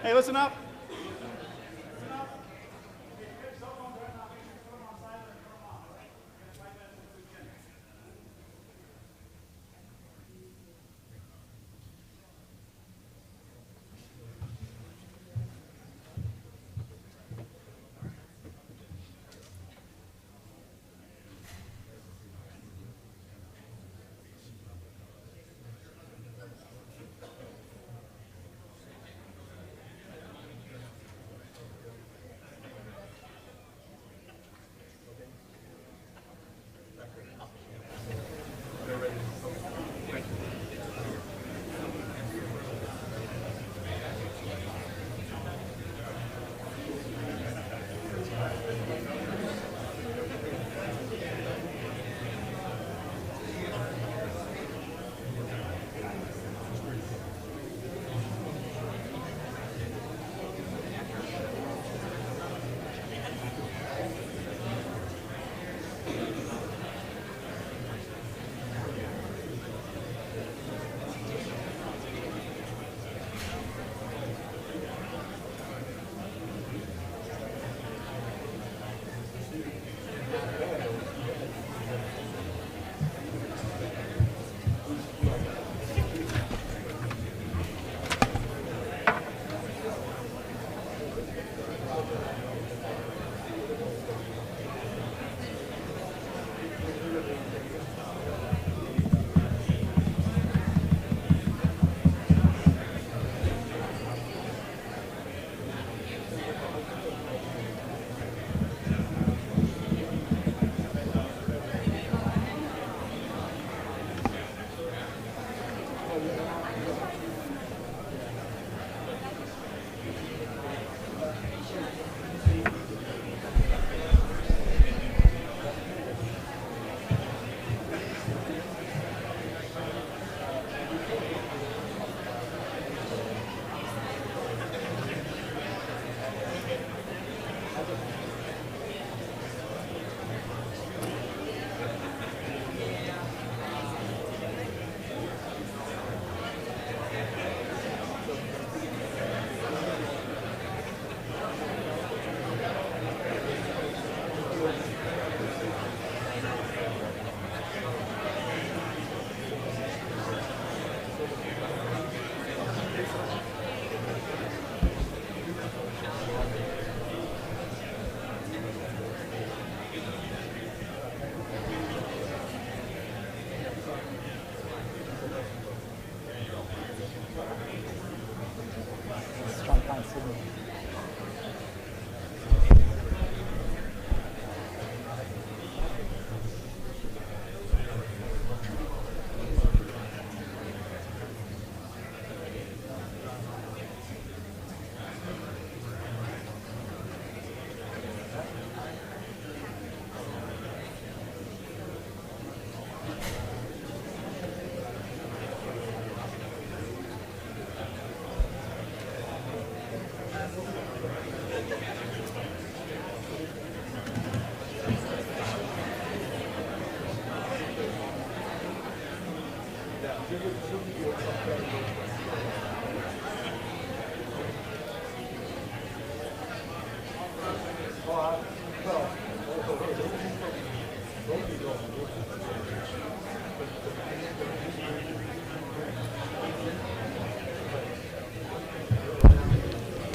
Hey, listen up.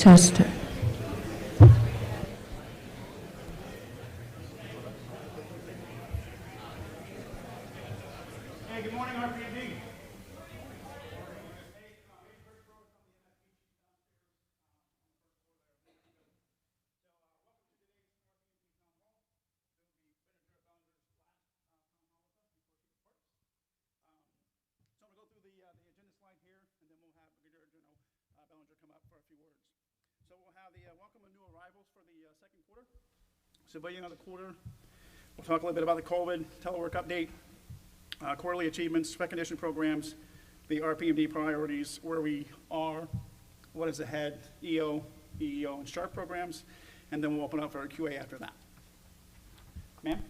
Tester. Hey, good morning, RPD. So I'm going to go through the agenda slide here, and then we'll have Brigadier Belanger come up for a few words. So we'll have the welcome of new arrivals for the second quarter. Civilian of the quarter. We'll talk a little bit about the COVID telework update, quarterly achievements, recognition programs, the RPMD priorities, where we are, what is ahead, EO, EEO, and SHARP programs, and then we'll open up for a QA after that. Ma'am?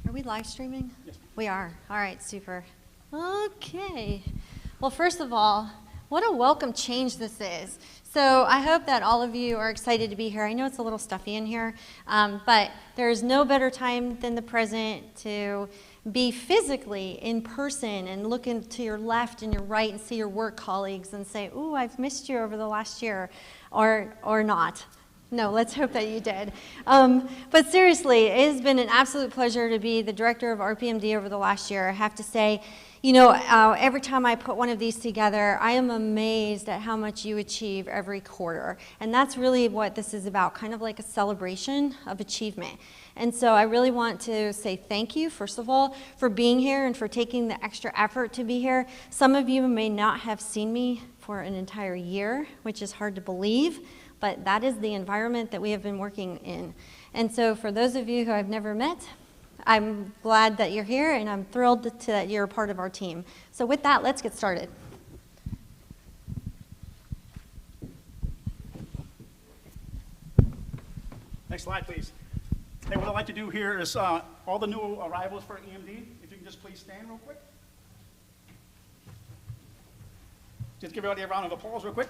Are we live streaming? Yes. We are. All right, super. Okay. Well, first of all, what a welcome change this is. So I hope that all of you are excited to be here. I know it's a little stuffy in here, but there's no better time than the present to be physically in person and look into your left and your right and see your work colleagues and say, ooh, I've missed you over the last year, or not. No, let's hope that you did. But seriously, it has been an absolute pleasure to be the director of RPMD over the last year. I have to say, you know, every time I put one of these together, I am amazed at how much you achieve every quarter. And that's really what this is about, kind of like a celebration of achievement. And so I really want to say thank you, first of all, for being here and for taking the extra effort to be here. Some of you may not have seen me for an entire year, which is hard to believe, but that is the environment that we have been working in. And so for those of you who I've never met, I'm glad that you're here, and I'm thrilled that you're a part of our team. So with that, let's get started. Next slide, please. Hey, what I'd like to do here is all the new arrivals for EMD, if you can just please stand real quick. Just give everybody a round of applause real quick.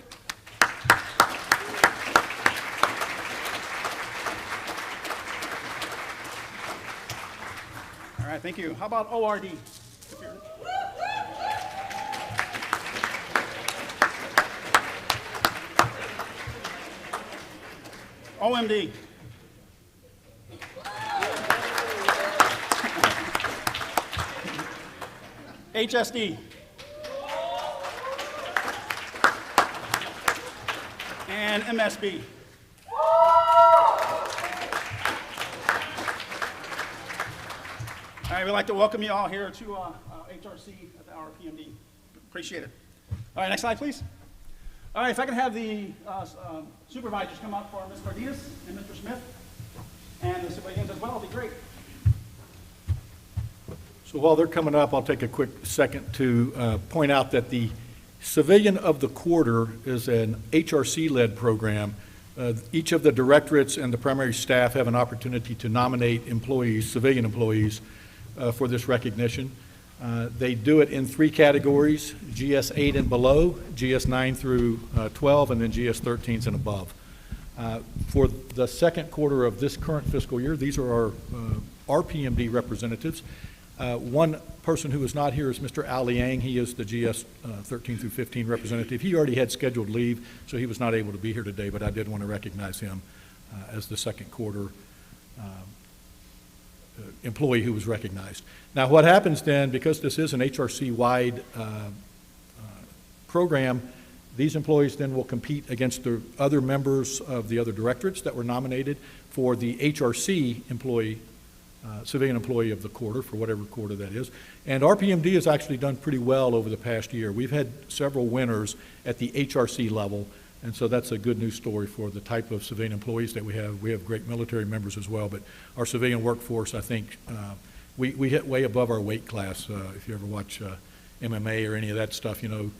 All right, thank you. How about ORD? OMD. HSD. And MSB. All right, we'd like to welcome you all here to HRC at the RPMD. Appreciate it. All right, next slide, please. All right, if I can have the supervisors come up for Ms. Cardenas and Mr. Smith, and the civilians as well, it'll be great. So while they're coming up, I'll take a quick second to point out that the Civilian of the Quarter is an HRC-led program. Each of the directorates and the primary staff have an opportunity to nominate employees, civilian employees, for this recognition. They do it in 3 categories: GS 8 and below, GS 9 through 12, and then GS 13s and above. For the second quarter of this current fiscal year, these are our RPMD representatives. One person who is not here is Mr. Al Liang. He is the GS 13 through 15 representative. He already had scheduled leave, so he was not able to be here today, but I did want to recognize him as the second quarter employee who was recognized. Now what happens then, because this is an HRC-wide program, these employees then will compete against the other members of the other directorates that were nominated for the HRC employee, civilian employee of the quarter, for whatever quarter that is. And RPMD has actually done pretty well over the past year. We've had several winners at the HRC level, and so that's a good news story for the type of civilian employees that we have. We have great military members as well, but our civilian workforce, I think, we hit way above our weight class. If you ever watch MMA or any of that stuff, you know,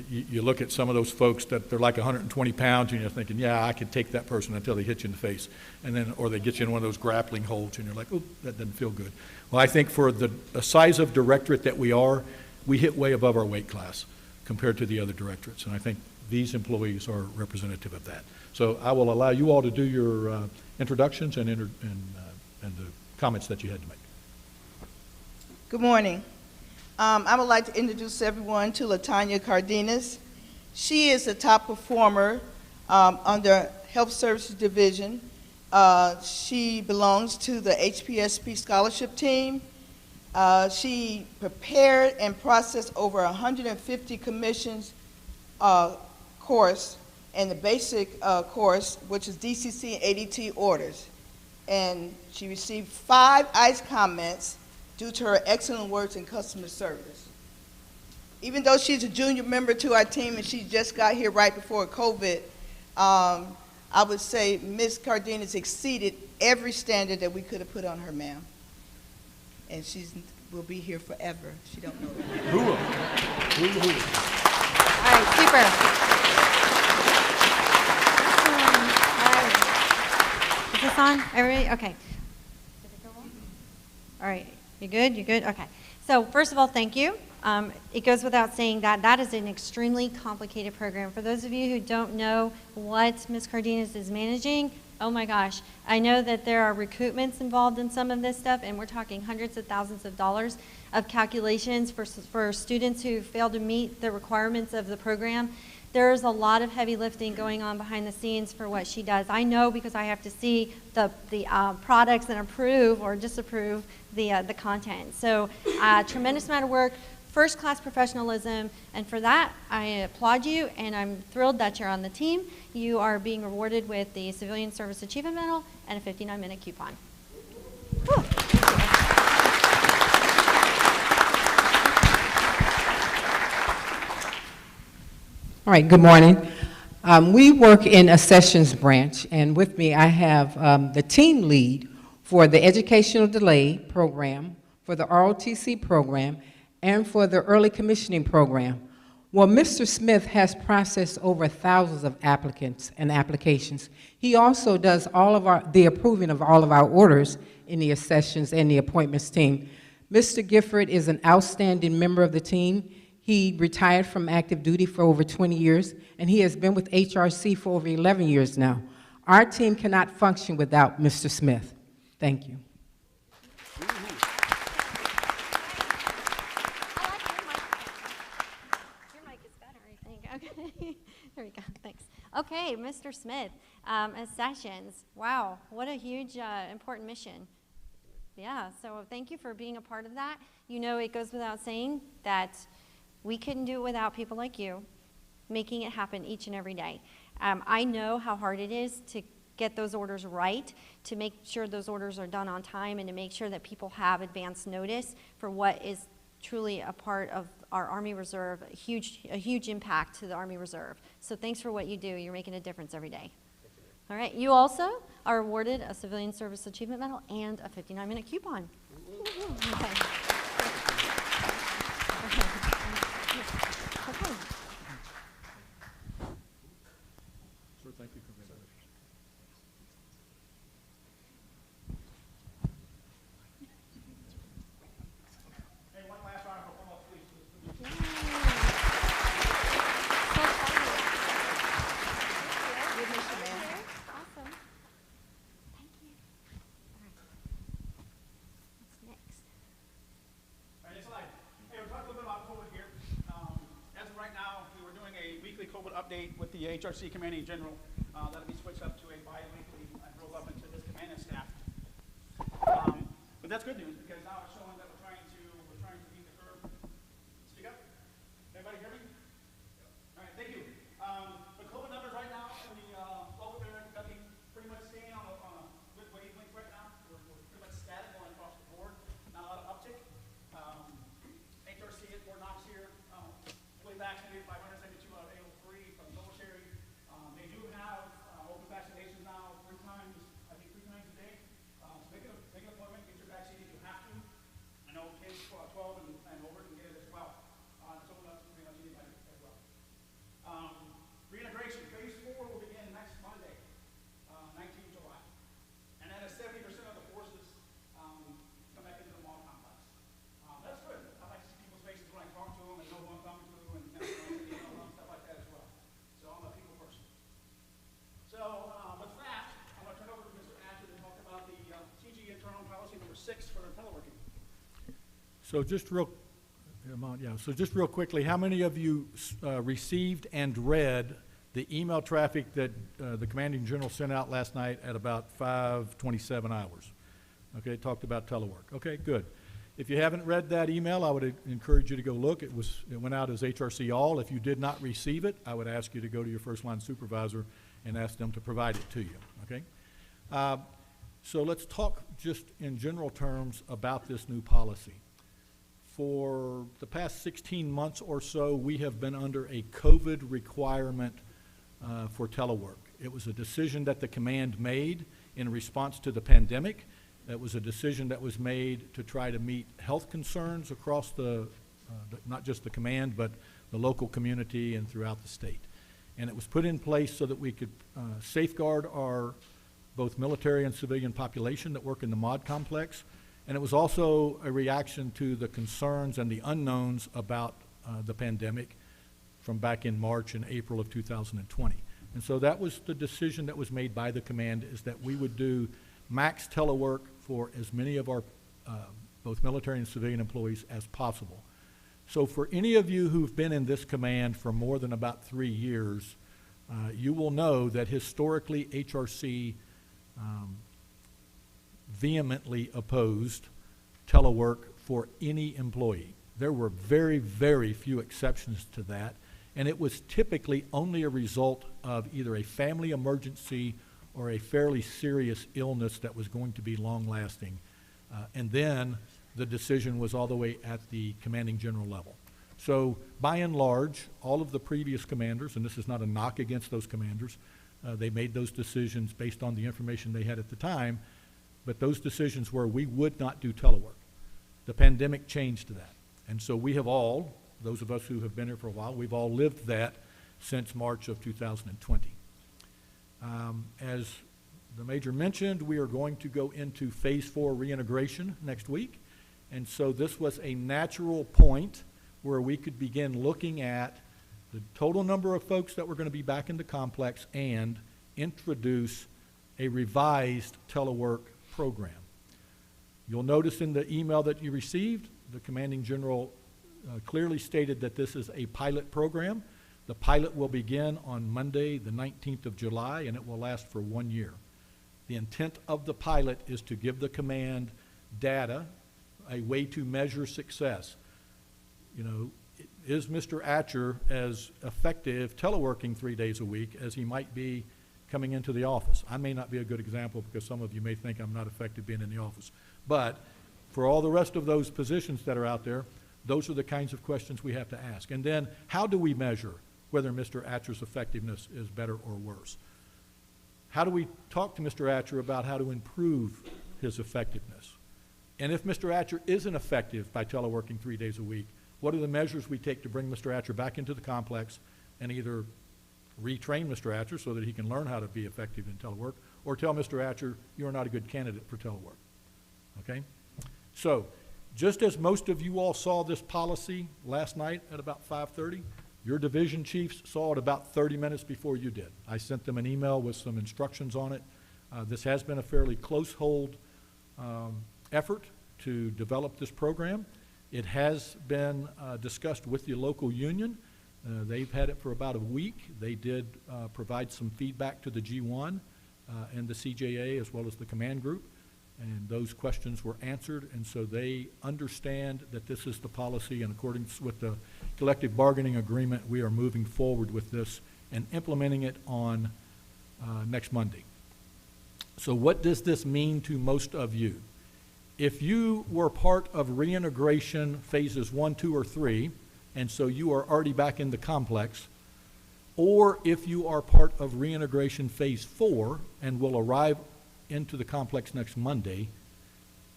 you look at some of those folks that they're like 120 pounds, and you're thinking, yeah, I could take that person until they hit you in the face, and then, or they get you in one of those grappling holds, and you're like, oh, that doesn't feel good. Well, I think for the size of directorate that we are, we hit way above our weight class compared to the other directorates, and I think these employees are representative of that. So I will allow you all to do your introductions and the comments that you had to make. Good morning. I would like to introduce everyone to LaTanya Cardenas. She is a top performer under Health Services Division. She belongs to the HPSP scholarship team. She prepared and processed over 150 commissions course and the basic course, which is DCC and ADT orders. And she received 5 ICE comments due to her excellent works in customer service. Even though she's a junior member to our team and she just got here right before COVID, I would say Ms. Cardenas exceeded every standard that we could have put on her, ma'am. And she will be here forever. She don't know that. All right, super. Is this on? Everybody? Okay. Did it go on? All right. You good? You good? Okay. So first of all, thank you. It goes without saying that that is an extremely complicated program. For those of you who don't know what Ms. Cardenas is managing, oh my gosh, I know that there are recoupments involved in some of this stuff, and we're talking hundreds of thousands of dollars of calculations for students who fail to meet the requirements of the program. There's a lot of heavy lifting going on behind the scenes for what she does. I know because I have to see the products and approve or disapprove the content. So tremendous amount of work, first-class professionalism, and for that, I applaud you, and I'm thrilled that you're on the team. You are being rewarded with the Civilian Service Achievement Medal and a 59-minute coupon. Whew. All right, good morning. We work in a sessions branch, and with me I have the team lead for the Educational Delay Program, for the ROTC program, and for the Early Commissioning Program. Well, Mr. Smith has processed over thousands of applicants and applications. He also does all of the approving of all of our orders in the sessions and the appointments team. Mr. Gifford is an outstanding member of the team. He retired from active duty for over 20 years, and he has been with HRC for over 11 years now. Our team cannot function without Mr. Smith. Thank you. There we go, thanks. Okay, Mr. Smith, as Sessions, wow, what a huge, important mission. Yeah, so thank you for being a part of that. You know, it goes without saying that we couldn't do it without people like you making it happen each and every day. I know how hard it is to get those orders right, to make sure those orders are done on time, and to make sure that people have advance notice for what is truly a part of our Army Reserve, a huge impact to the Army Reserve. So thanks for what you do. You're making a difference every day. All right, you also are awarded a Civilian Service Achievement Medal and a 59-minute coupon. Okay. Okay. Sir, thank you for being with us. Hey, one last round of applause, please. Awesome. Thank you. All right. What's next? All right, next slide. Hey, we're talking a little bit about COVID here. As of right now, we were doing a weekly COVID update with the HRC Commanding General. That'll be switched up to a bi-weekly and rolled up into this commanding staff. But that's good news because now it's showing that we're trying to beat the curve. Speak up. Everybody hear me? All right, thank you. The COVID numbers right now in the local area got me pretty much staying on a good wavelength right now. We're pretty much static going across the board. Not a lot of uptick. HRC at Fort Knox here, fully vaccinated, 572 out of 803 from the military. They do have open vaccinations now three times a day. So make an appointment, get your vaccine if you have to. I know kids 12 and over can get it as well. It's open up to pretty much anybody as well. Reintegration, phase 4 will begin next Monday, 19th July. And that is 70% of the forces come back into the mall complex. That's good. I like to see people's faces when I talk to them and know who I'm talking to and stuff like that as well. So I'm a people person. So with that, I'm going to turn over to Mr. Asher to talk about the CG internal policy number 6 for teleworking. So just real quickly, how many of you received and read the email traffic that the Commanding General sent out last night at about 5:27 hours? Okay, it talked about telework. Okay, good. If you haven't read that email, I would encourage you to go look. It went out as HRC All. If you did not receive it, I would ask you to go to your first line supervisor and ask them to provide it to you. Okay. So let's talk just in general terms about this new policy. For the past 16 months or so, we have been under a COVID requirement for telework. It was a decision that the command made in response to the pandemic. It was a decision that was made to try to meet health concerns across not just the command, but the local community and throughout the state. And it was put in place so that we could safeguard our both military and civilian population that work in the mod complex, And it was also a reaction to the concerns and the unknowns about the pandemic from back in March and April of 2020. And so that was the decision that was made by the command, is that we would do max telework for as many of our both military and civilian employees as possible. So for any of you who've been in this command for more than about 3 years, you will know that historically HRC vehemently opposed telework for any employee. There were very, very few exceptions to that, and it was typically only a result of either a family emergency or a fairly serious illness that was going to be long-lasting. And then the decision was all the way at the commanding general level. So by and large, all of the previous commanders, and this is not a knock against those commanders, they made those decisions based on the information they had at the time, but those decisions were we would not do telework. The pandemic changed that. And so we have all, those of us who have been here for a while, we've all lived that since March of 2020. As the Major mentioned, we are going to go into phase 4 reintegration next week. And so this was a natural point where we could begin looking at the total number of folks that were going to be back in the complex and introduce a revised telework program. You'll notice in the email that you received, the commanding general clearly stated that this is a pilot program. The pilot will begin on Monday, the 19th of July, and it will last for 1 year. The intent of the pilot is to give the command data, a way to measure success. You know, is Mr. Atcher as effective teleworking 3 days a week as he might be coming into the office? I may not be a good example because some of you may think I'm not effective being in the office. But for all the rest of those positions that are out there, those are the kinds of questions we have to ask. And then how do we measure whether Mr. Atcher's effectiveness is better or worse? How do we talk to Mr. Atcher about how to improve his effectiveness? And if Mr. Atcher isn't effective by teleworking 3 days a week, what are the measures we take to bring Mr. Atcher back into the complex and either retrain Mr. Atcher so that he can learn how to be effective in telework, or tell Mr. Atcher, you're not a good candidate for telework, okay? So, just as most of you all saw this policy last night at about 5:30, your division chiefs saw it about 30 minutes before you did. I sent them an email with some instructions on it. This has been a fairly close hold effort to develop this program. It has been discussed with the local union. They've had it for about a week. They did provide some feedback to the G1 and the CJA as well as the command group, and those questions were answered, and so they understand that this is the policy. In accordance with the collective bargaining agreement, we are moving forward with this and implementing it on next Monday. So what does this mean to most of you? If you were part of reintegration phases 1, 2, or 3, and so you are already back in the complex, or if you are part of reintegration phase 4 and will arrive into the complex next Monday,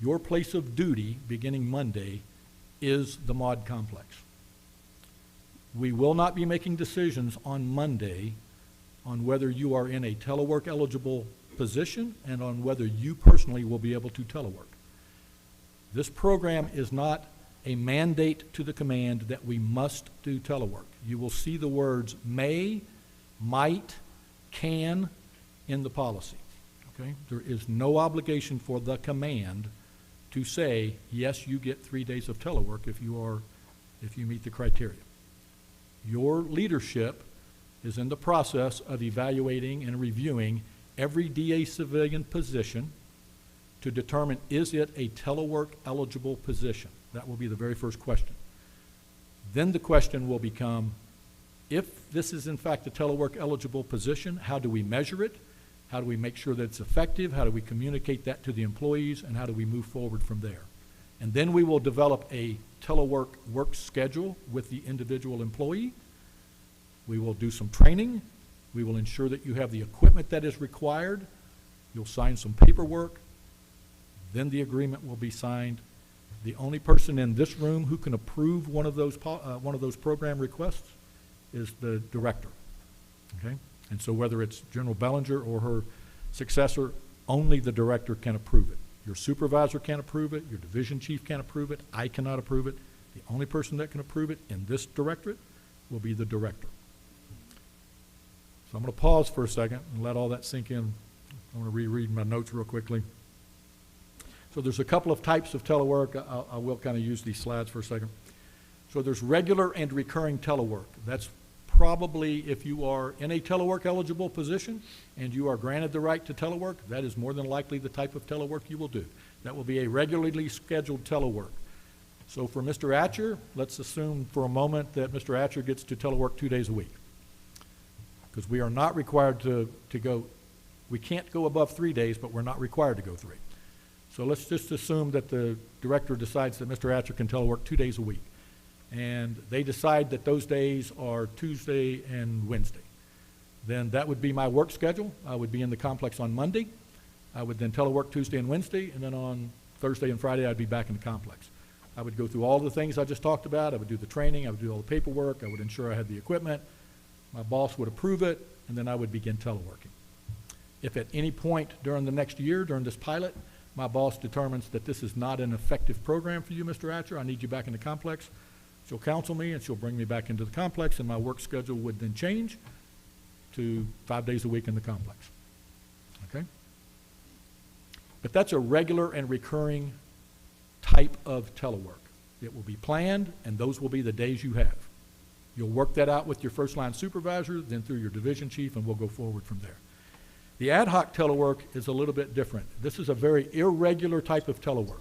your place of duty beginning Monday is the mod complex. We will not be making decisions on Monday on whether you are in a telework eligible position and on whether you personally will be able to telework. This program is not a mandate to the command that we must do telework. You will see the words may, might, can in the policy. Okay? There is no obligation for the command to say, yes, you get 3 days of telework if you meet the criteria. Your leadership is in the process of evaluating and reviewing every DA civilian position to determine, is it a telework eligible position? That will be the very first question. Then the question will become, if this is in fact a telework eligible position, how do we measure it? How do we make sure that it's effective? How do we communicate that to the employees? And how do we move forward from there? And then we will develop a telework work schedule with the individual employee. We will do some training. We will ensure that you have the equipment that is required. You'll sign some paperwork. Then the agreement will be signed. The only person in this room who can approve one of those program requests is the director. Okay? And so whether it's General Belanger or her successor, only the director can approve it. Your supervisor can't approve it. Your division chief can't approve it. I cannot approve it. The only person that can approve it in this directorate will be the director. So I'm going to pause for a second and let all that sink in. I'm going to reread my notes real quickly. So there's a couple of types of telework. I will kind of use these slides for a second. So there's regular and recurring telework. That's probably if you are in a telework eligible position and you are granted the right to telework, that is more than likely the type of telework you will do. That will be a regularly scheduled telework. So for Mr. Atcher, let's assume for a moment that Mr. Atcher gets to telework 2 days a week. Because we are not required to go, we can't go above 3 days, but we're not required to go 3. So let's just assume that the director decides that Mr. Atcher can telework 2 days a week. And they decide that those days are Tuesday and Wednesday. Then that would be my work schedule. I would be in the complex on Monday. I would then telework Tuesday and Wednesday, and then on Thursday and Friday I'd be back in the complex. I would go through all the things I just talked about. I would do the training. I would do all the paperwork. I would ensure I had the equipment. My boss would approve it, and then I would begin teleworking. If at any point during the next year, during this pilot, my boss determines that this is not an effective program for you, Mr. Atcher, I need you back in the complex, she'll counsel me and she'll bring me back into the complex, and my work schedule would then change to 5 days a week in the complex. Okay? But that's a regular and recurring type of telework. It will be planned, and those will be the days you have. You'll work that out with your first line supervisor, then through your division chief, and we'll go forward from there. The ad hoc telework is a little bit different. This is a very irregular type of telework.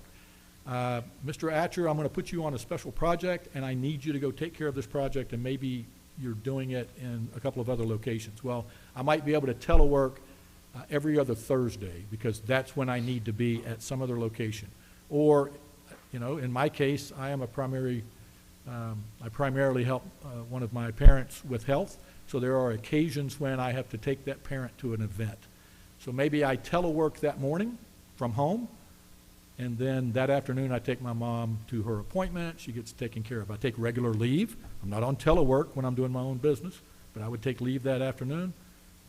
Mr. Atcher, I'm going to put you on a special project, and I need you to go take care of this project, and maybe you're doing it in a couple of other locations. Well, I might be able to telework every other Thursday because that's when I need to be at some other location. Or, you know, in my case, I am a primary, I primarily help one of my parents with health. So there are occasions when I have to take that parent to an event. So maybe I telework that morning from home, and then that afternoon I take my mom to her appointment. She gets taken care of. I take regular leave. I'm not on telework when I'm doing my own business, but I would take leave that afternoon.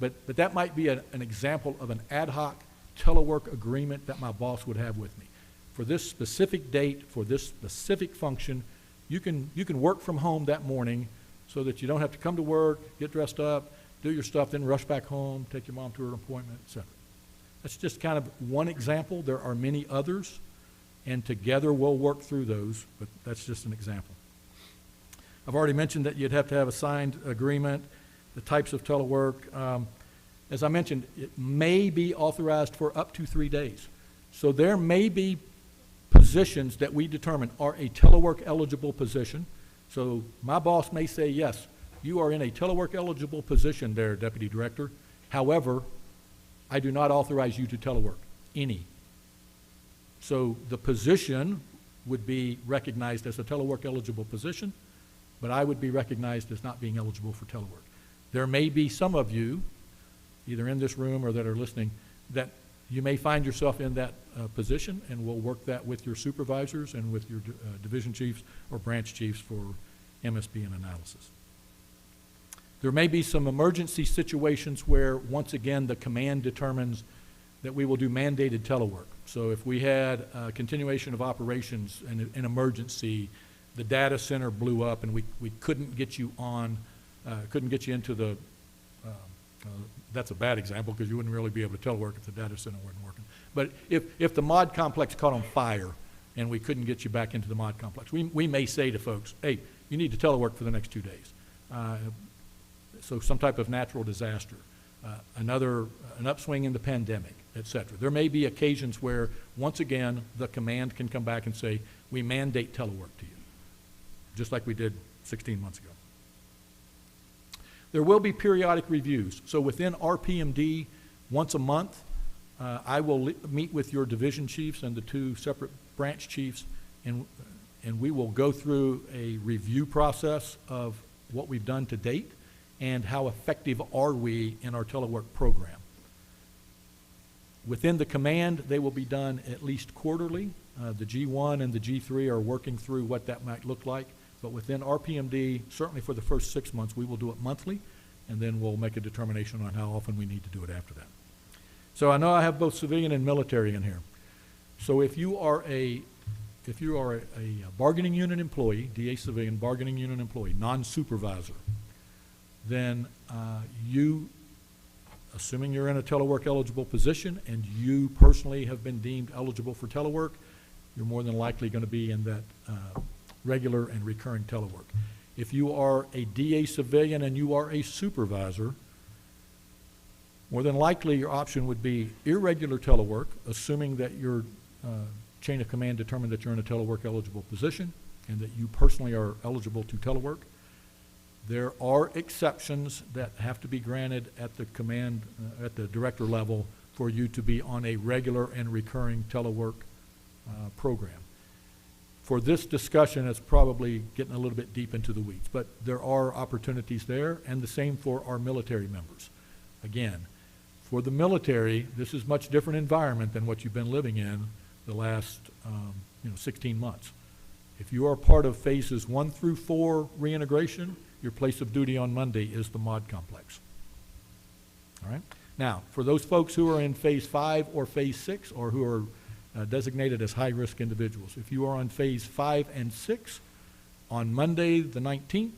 But that might be an example of an ad hoc telework agreement that my boss would have with me. For this specific date, for this specific function, you can work from home that morning so that you don't have to come to work, get dressed up, do your stuff, then rush back home, take your mom to her appointment, etc. That's just kind of one example. There are many others, and together we'll work through those, but that's just an example. I've already mentioned that you'd have to have a signed agreement, the types of telework. As I mentioned, it may be authorized for up to 3 days. So there may be positions that we determine are a telework eligible position. So my boss may say, yes, you are in a telework eligible position there, Deputy Director. However, I do not authorize you to telework any. So the position would be recognized as a telework eligible position, but I would be recognized as not being eligible for telework. There may be some of you, either in this room or that are listening, that you may find yourself in that position, and we'll work that with your supervisors and with your division chiefs or branch chiefs for MSB and analysis. There may be some emergency situations where, once again, the command determines that we will do mandated telework. So if we had a continuation of operations and an emergency, the data center blew up and we couldn't get you on, couldn't get you into the, that's a bad example because you wouldn't really be able to telework if the data center wasn't working. But if the mod complex caught on fire and we couldn't get you back into the mod complex, we may say to folks, hey, you need to telework for the next 2 days. So some type of natural disaster, an upswing in the pandemic, et cetera. There may be occasions where, once again, the command can come back and say, we mandate telework to you, just like we did 16 months ago. There will be periodic reviews. So within RPMD, once a month, I will meet with your division chiefs and the 2 separate branch chiefs, and we will go through a review process of what we've done to date and how effective are we in our telework program. Within the command, they will be done at least quarterly. The G1 and the G3 are working through what that might look like. But within RPMD, certainly for the first 6 months, we will do it monthly, and then we'll make a determination on how often we need to do it after that. So I know I have both civilian and military in here. So if you are a bargaining unit employee, DA civilian bargaining unit employee, non-supervisor, then you, assuming you're in a telework eligible position and you personally have been deemed eligible for telework, you're more than likely going to be in that regular and recurring telework. If you are a DA civilian and you are a supervisor, more than likely your option would be irregular telework, assuming that your chain of command determined that you're in a telework eligible position and that you personally are eligible to telework. There are exceptions that have to be granted at the command, at the director level for you to be on a regular and recurring telework program. For this discussion, it's probably getting a little bit deep into the weeds, but there are opportunities there, and the same for our military members. Again, for the military, this is a much different environment than what you've been living in the last 16 months. If you are part of phases 1 through 4 reintegration, your place of duty on Monday is the mod complex. All right? Now, for those folks who are in phase 5 or phase 6, or who are designated as high-risk individuals, if you are on phase 5 and 6, on Monday the 19th,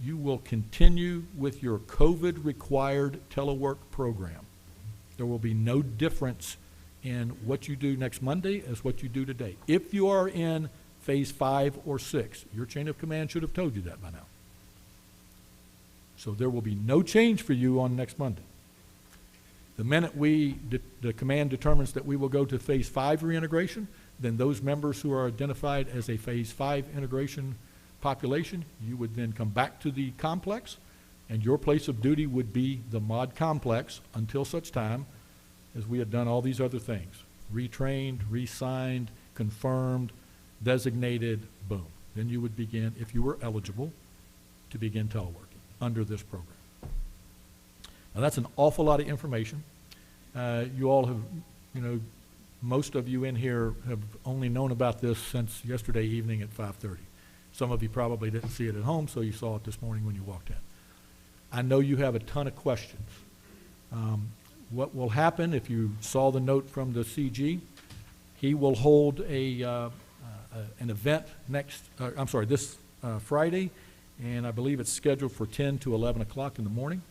you will continue with your COVID-required telework program. There will be no difference in what you do next Monday as what you do today. If you are in phase 5 or 6, your chain of command should have told you that by now. So there will be no change for you on next Monday. The minute the command determines that we will go to phase 5 reintegration, then those members who are identified as a phase 5 integration population, you would then come back to the complex, and your place of duty would be the mod complex until such time as we had done all these other things. Retrained, re-signed, confirmed, designated, boom. Then you would begin, if you were eligible, to begin teleworking under this program. Now that's an awful lot of information. You all have, most of you in here have only known about this since yesterday evening at 5:30. Some of you probably didn't see it at home, so you saw it this morning when you walked in. I know you have a ton of questions. What will happen, if you saw the note from the CG, he will hold an event this Friday, and I believe it's scheduled for 10 to 11 o'clock in the morning.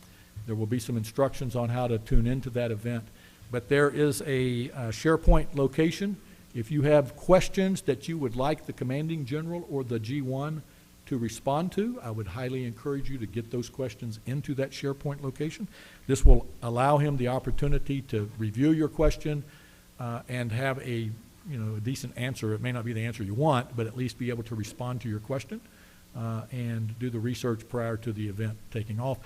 There will be some instructions on how to tune into that event. But there is a SharePoint location. If you have questions that you would like the commanding general or the G1 to respond to, I would highly encourage you to get those questions into that SharePoint location. This will allow him the opportunity to review your question and have a decent answer. It may not be the answer you want, but at least be able to respond to your question and do the research prior to the event taking off.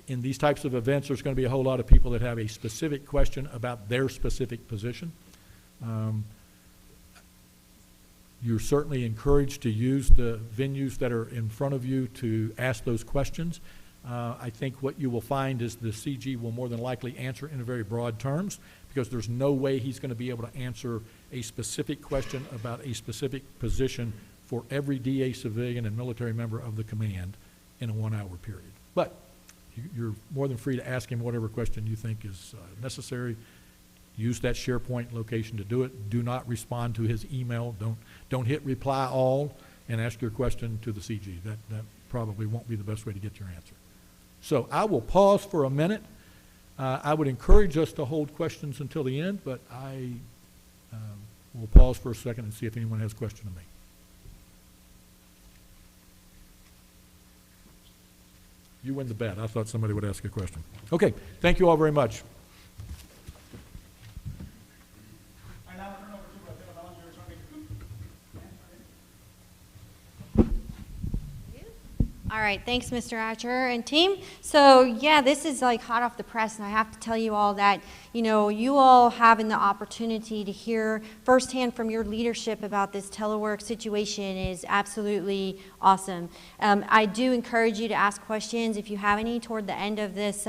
In these types of events, there's going to be a whole lot of people that have a specific question about their specific position. You're certainly encouraged to use the venues that are in front of you to ask those questions. I think what you will find is the CG will more than likely answer in very broad terms, because there's no way he's going to be able to answer a specific question about a specific position for every DA civilian and military member of the command in a 1-hour period. But you're more than free to ask him whatever question you think is necessary. Use that SharePoint location to do it. Do not respond to his email. Don't hit reply all and ask your question to the CG. That probably won't be the best way to get your answer. So I will pause for a minute. I would encourage us to hold questions until the end, but I will pause for a second and see if anyone has a question to me. You win the bet. I thought somebody would ask a question. Okay, thank you all very much. I now turn over to Belanger. All right, thanks, Mr. Atcher and team. So yeah, this is like hot off the press, and I have to tell you all that, you all having the opportunity to hear firsthand from your leadership about this telework situation is absolutely awesome. I do encourage you to ask questions if you have any toward the end of this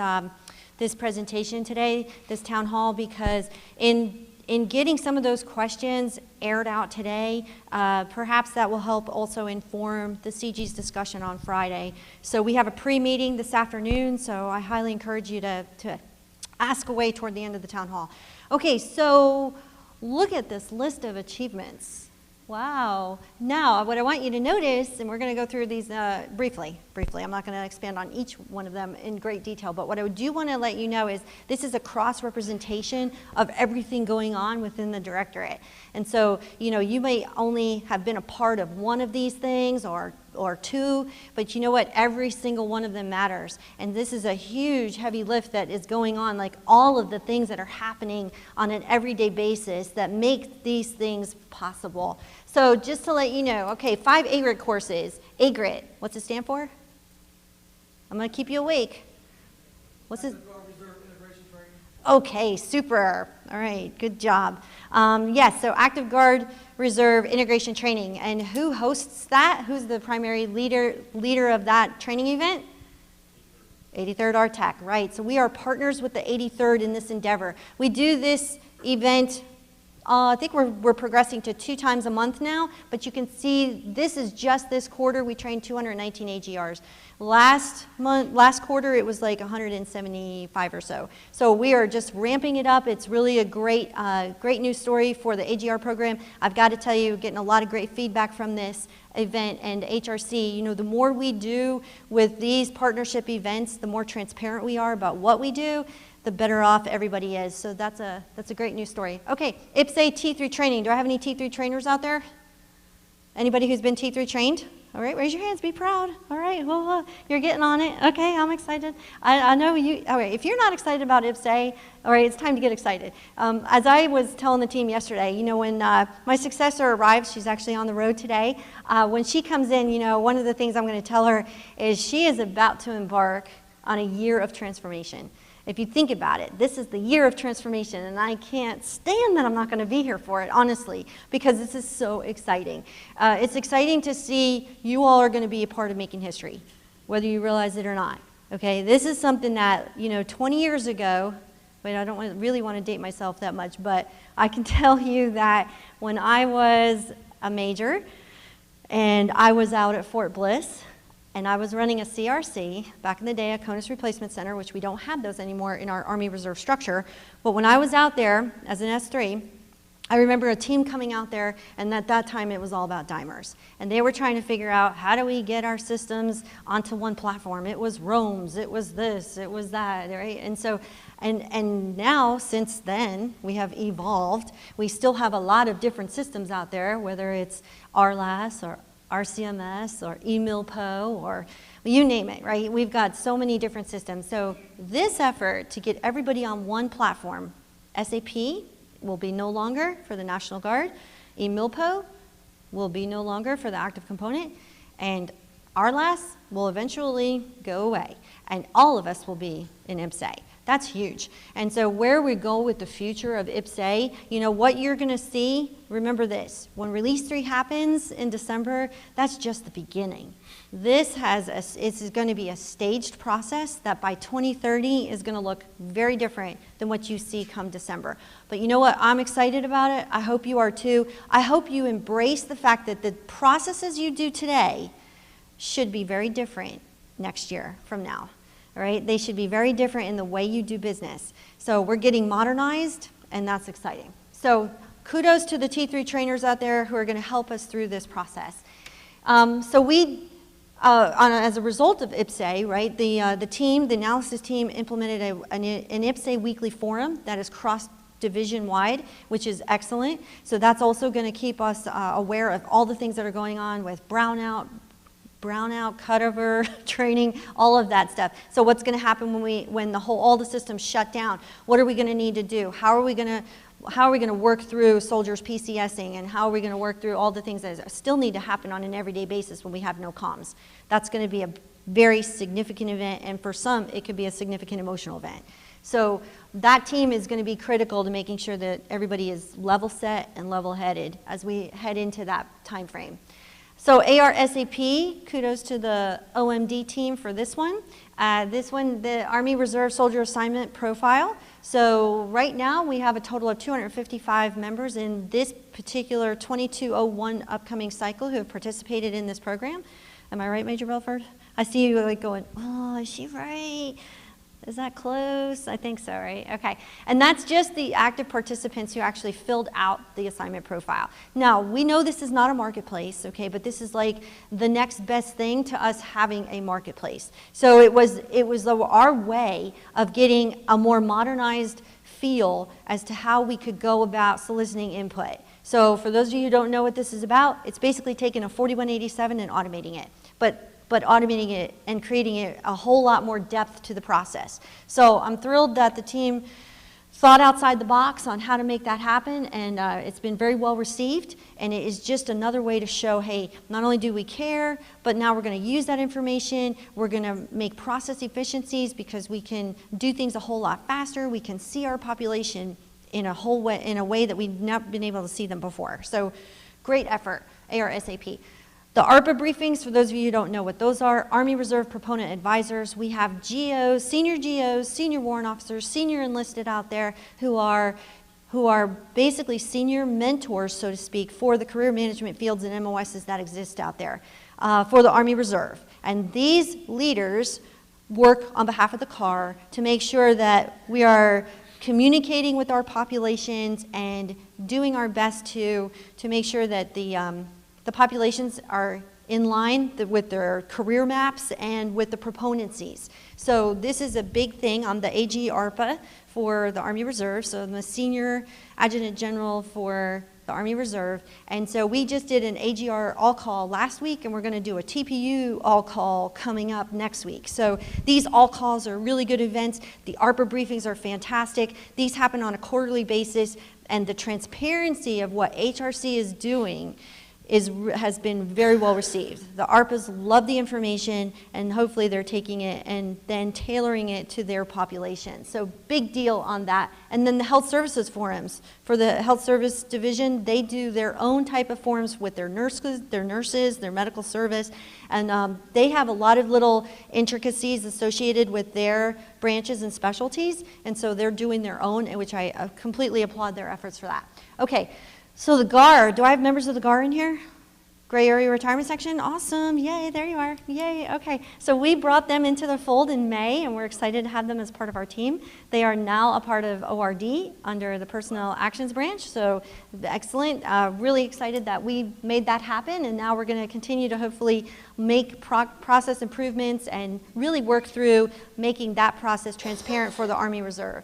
this presentation today, this town hall, because in getting some of those questions aired out today, perhaps that will help also inform the CG's discussion on Friday. So we have a pre-meeting this afternoon, so I highly encourage you to ask away toward the end of the town hall. Okay, so Look at this list of achievements. Wow. Now, what I want you to notice, and we're going to go through these briefly. I'm not going to expand on each one of them in great detail, but what I do want to let you know is this is a cross-representation of everything going on within the Directorate. And so, you may only have been a part of one of these things or two, but you know what? Every single one of them matters. And this is a huge, heavy lift that is going on, like all of the things that are happening on an everyday basis that make these things possible. So just to let you know, okay, 5 AGRIT courses. AGRIT, what's it stand for? I'm going to keep you awake. What's it? Okay, super. All right, good job. Yes, so Active Guard Reserve Integration Training. And who hosts that? Who's the primary leader of that training event? 83rd RTAC, right. So we are partners with the 83rd in this endeavor. We do this event, I think we're progressing to 2 times a month now, but you can see this is just this quarter. We trained 219 AGRs. Last quarter, it was like 175 or so. So we are just ramping it up. It's really a great news story for the AGR program. I've got to tell you, getting a lot of great feedback from this event and HRC. The more we do with these partnership events, the more transparent we are about what we do, the better off everybody is. So that's a great news story. Okay, IPSA T3 training. Do I have any T3 trainers out there? Anybody who's been T3 trained? All right, raise your hands, be proud. All right, well, you're getting on it. Okay, I'm excited. I know you, all right, if you're not excited about IPSA, all right, it's time to get excited. As I was telling the team yesterday, when my successor arrives, she's actually on the road today. When she comes in, one of the things I'm going to tell her is she is about to embark on a year of transformation. If you think about it, this is the year of transformation, and I can't stand that I'm not going to be here for it, honestly, because this is so exciting. It's exciting to see you all are going to be a part of making history, whether you realize it or not. Okay, this is something that, 20 years ago, but I don't really want to date myself that much, but I can tell you that when I was a major and I was out at Fort Bliss, and I was running a CRC, back in the day, a CONUS Replacement Center, which we don't have those anymore in our Army Reserve structure. But when I was out there as an S3, I remember a team coming out there, and at that time it was all about dimers. And they were trying to figure out, how do we get our systems onto one platform? It was ROMs, it was this, it was that, right? And so, and now, since then, we have evolved. We still have a lot of different systems out there, whether it's RLAS or RCMS or eMilpo or you name it, right? We've got so many different systems. So this effort to get everybody on one platform, SAP will be no longer for the National Guard, eMilpo will be no longer for the active component, and RLAS will eventually go away, and all of us will be in IPSA. That's huge. And so where we go with the future of IPSA, what you're going to see, remember this, when Release 3 happens in December, that's just the beginning. This is going to be a staged process that by 2030 is going to look very different than what you see come December. But you know what? I'm excited about it. I hope you are too. I hope you embrace the fact that the processes you do today should be very different next year from now. All right, they should be very different in the way you do business. So we're getting modernized, and that's exciting. So kudos to the T3 trainers out there who are going to help us through this process. So we, as a result of IPSA, right, the analysis team implemented an IPSA weekly forum that is cross-division wide, which is excellent. So that's also going to keep us aware of all the things that are going on with brownout, cutover, training, all of that stuff. So what's going to happen when all the systems shut down? What are we going to need to do? How are we going to work through soldiers PCSing, and how are we going to work through all the things that still need to happen on an everyday basis when we have no comms? That's going to be a very significant event, and for some, it could be a significant emotional event. So that team is going to be critical to making sure that everybody is level set and level headed as we head into that time frame. So ARSAP, kudos to the OMD team for this one. The Army Reserve Soldier Assignment Profile. So right now we have a total of 255 members in this particular 2201 upcoming cycle who have participated in this program. Am I right, Major Belford? I see you like going, oh, is she right? Is that close? I think so, right? Okay. And that's just the active participants who actually filled out the assignment profile. Now, we know this is not a marketplace, okay, but this is like the next best thing to us having a marketplace. So it was our way of getting a more modernized feel as to how we could go about soliciting input. So for those of you who don't know what this is about, it's basically taking a 4187 and automating it. But automating it and creating it a whole lot more depth to the process. So I'm thrilled that the team thought outside the box on how to make that happen, and it's been very well received, and it is just another way to show, hey, not only do we care, but now we're going to use that information, we're going to make process efficiencies because we can do things a whole lot faster, we can see our population in a way that we've not been able to see them before. So great effort, ARSAP. The Arpa Briefings, for those of you who don't know what those are, Army Reserve Proponent Advisors. We have GOs, senior warrant officers, senior enlisted out there who are basically senior mentors, so to speak, for the career management fields and MOSs that exist out there for the Army Reserve. And these leaders work on behalf of the CAR to make sure that we are communicating with our populations and doing our best to make sure that the populations are in line with their career maps and with the proponencies. So this is a big thing. I'm the AG ARPA for the Army Reserve, so I'm the Senior Adjutant General for the Army Reserve. And so we just did an AGR all-call last week, and we're going to do a TPU all-call coming up next week. So these all-calls are really good events. The ARPA briefings are fantastic. These happen on a quarterly basis, and the transparency of what HRC is doing has been very well received. The ARPAs love the information, and hopefully they're taking it and then tailoring it to their population. So big deal on that. And then the health services forums. For the health service division, they do their own type of forums with their nurses, their medical service, and they have a lot of little intricacies associated with their branches and specialties, and so they're doing their own, which I completely applaud their efforts for that. Okay. So the GAR, do I have members of the GAR in here? Gray Area Retirement Section, awesome, yay, there you are, yay, okay. So we brought them into the fold in May, and we're excited to have them as part of our team. They are now a part of ORD under the Personnel Actions Branch, so excellent, really excited that we made that happen, and now we're gonna continue to hopefully make process improvements and really work through making that process transparent for the Army Reserve.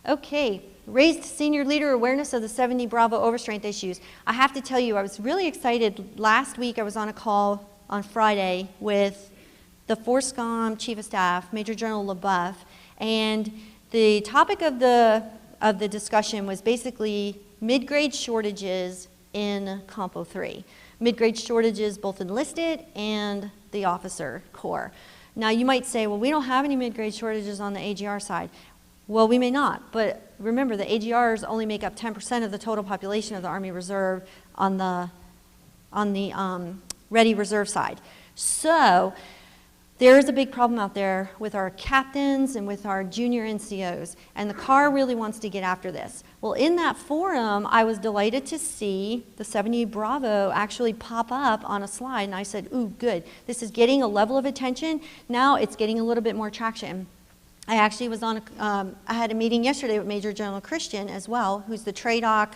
Okay. Raised senior leader awareness of the 70 Bravo overstrength issues. I have to tell you, I was really excited. Last week I was on a call on Friday with the FORSCOM Chief of Staff, Major General LaBeouf, and the topic of the discussion was basically mid-grade shortages in Compo 3. Mid-grade shortages both enlisted and the officer corps. Now you might say, well, we don't have any mid-grade shortages on the AGR side. Well, we may not, but remember the AGRs only make up 10% of the total population of the Army Reserve on the Ready Reserve side. So there is a big problem out there with our captains and with our junior NCOs, and the CAR really wants to get after this. Well, in that forum, I was delighted to see the 70 Bravo actually pop up on a slide, and I said, ooh, good. This is getting a level of attention. Now it's getting a little bit more traction. I actually was on, I had a meeting yesterday with Major General Christian as well, who's the TRADOC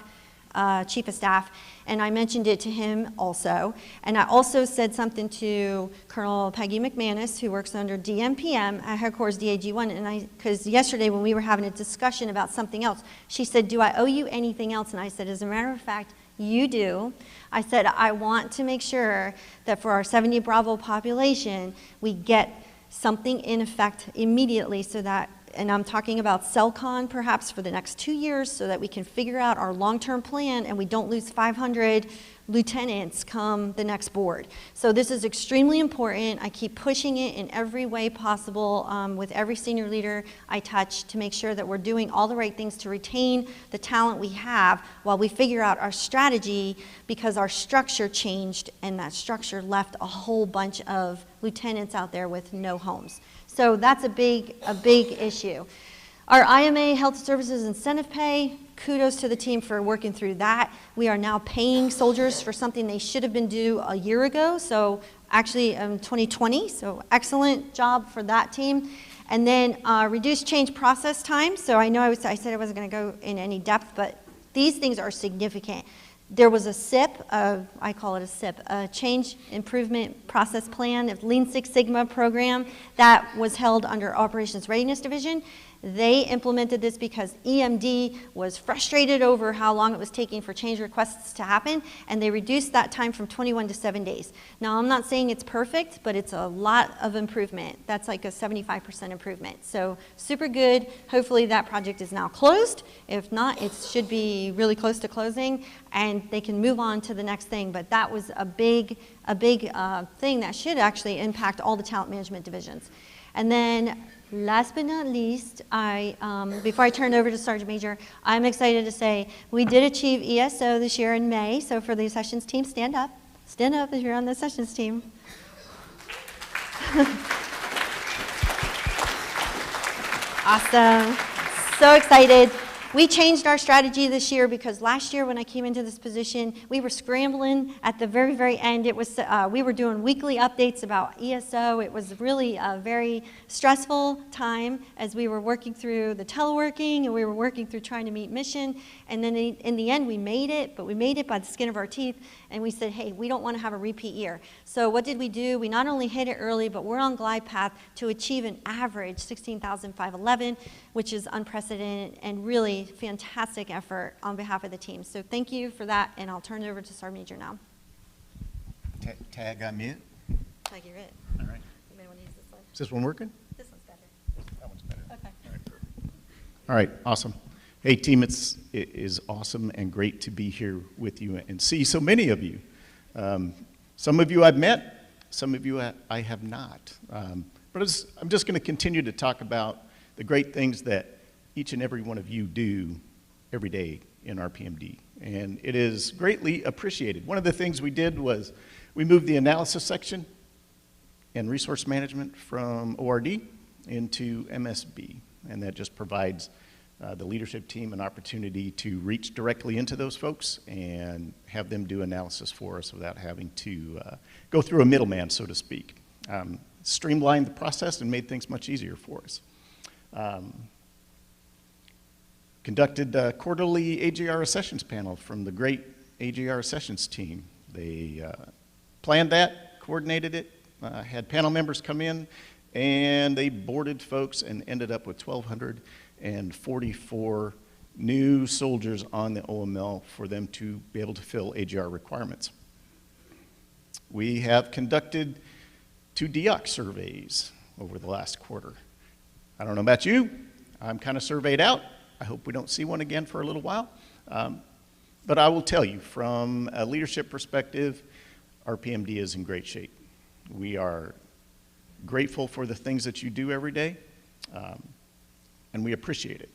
Chief of Staff, and I mentioned it to him also. And I also said something to Colonel Peggy McManus, who works under DMPM at Headquarters DAG1, and because yesterday when we were having a discussion about something else, she said, do I owe you anything else? And I said, as a matter of fact, you do. I said, I want to make sure that for our 70 Bravo population, we get something in effect immediately so that, and I'm talking about CELCON perhaps for the next 2 years so that we can figure out our long-term plan and we don't lose 500 lieutenants come the next board. So this is extremely important. I keep pushing it in every way possible with every senior leader I touch to make sure that we're doing all the right things to retain the talent we have while we figure out our strategy, because our structure changed and that structure left a whole bunch of lieutenants out there with no homes. So that's a big issue. Our IMA Health Services Incentive Pay, kudos to the team for working through that. We are now paying soldiers for something they should have been due a year ago, so actually 2020, so excellent job for that team. And then reduced change process time. So I know I said I wasn't going to go in any depth, but these things are significant. There was a SIP, I call it a SIP, a Change Improvement Process Plan, a Lean Six Sigma program that was held under Operations Readiness Division. They implemented this because EMD was frustrated over how long it was taking for change requests to happen, and they reduced that time from 21 to 7 days. Now, I'm not saying it's perfect, but it's a lot of improvement. That's like a 75% improvement. So super good. Hopefully that project is now closed. If not, it should be really close to closing, and they can move on to the next thing. But that was a big thing that should actually impact all the talent management divisions. And then last but not least, before I turn it over to Sergeant Major, I'm excited to say we did achieve ESO this year in May. So for the sessions team, stand up. Stand up if you're on the sessions team. Awesome. So excited. We changed our strategy this year because last year when I came into this position, we were scrambling at the very, very end. It was we were doing weekly updates about ESO. It was really a very stressful time as we were working through the teleworking and we were working through trying to meet mission. And then in the end, we made it, but we made it by the skin of our teeth. And we said, hey, we don't want to have a repeat year. So what did we do? We not only hit it early, but we're on glide path to achieve an average 16,511, which is unprecedented and really fantastic effort on behalf of the team. So thank you for that, and I'll turn it over to Sergeant Major now. Tag on mute. Tag, you're it. All right. You may want to use this one. Is this one working? This one's better. That one's better. Okay. All right, awesome. Hey, team, it is awesome and great to be here with you and see so many of you. Some of you I've met, some of you I have not. But I'm just going to continue to talk about the great things that each and every one of you do every day in RPMD. And it is greatly appreciated. One of the things we did was we moved the analysis section and resource management from ORD into MSB. And that just provides the leadership team an opportunity to reach directly into those folks and have them do analysis for us without having to go through a middleman, so to speak. Streamlined the process and made things much easier for us. Conducted a quarterly AJR sessions panel from the great AJR sessions team. They planned that, coordinated it, had panel members come in, and they boarded folks and ended up with 1,244 new soldiers on the OML for them to be able to fill AJR requirements. We have conducted 2 DEOC surveys over the last quarter. I don't know about you, I'm kind of surveyed out. I hope we don't see one again for a little while. But I will tell you, from a leadership perspective, RPMD is in great shape. We are grateful for the things that you do every day, and we appreciate it.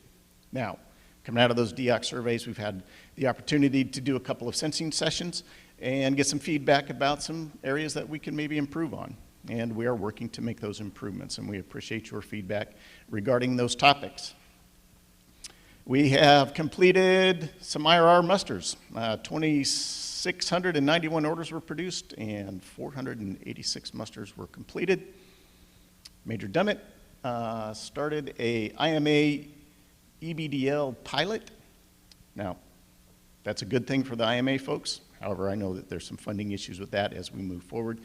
Now, coming out of those DEOC surveys, we've had the opportunity to do a couple of sensing sessions and get some feedback about some areas that we can maybe improve on. And we are working to make those improvements, and we appreciate your feedback regarding those topics. We have completed some IRR musters. 2,691 orders were produced and 486 musters were completed. Major Dummett started a IMA EBDL pilot. Now, that's a good thing for the IMA folks. However, I know that there's some funding issues with that as we move forward,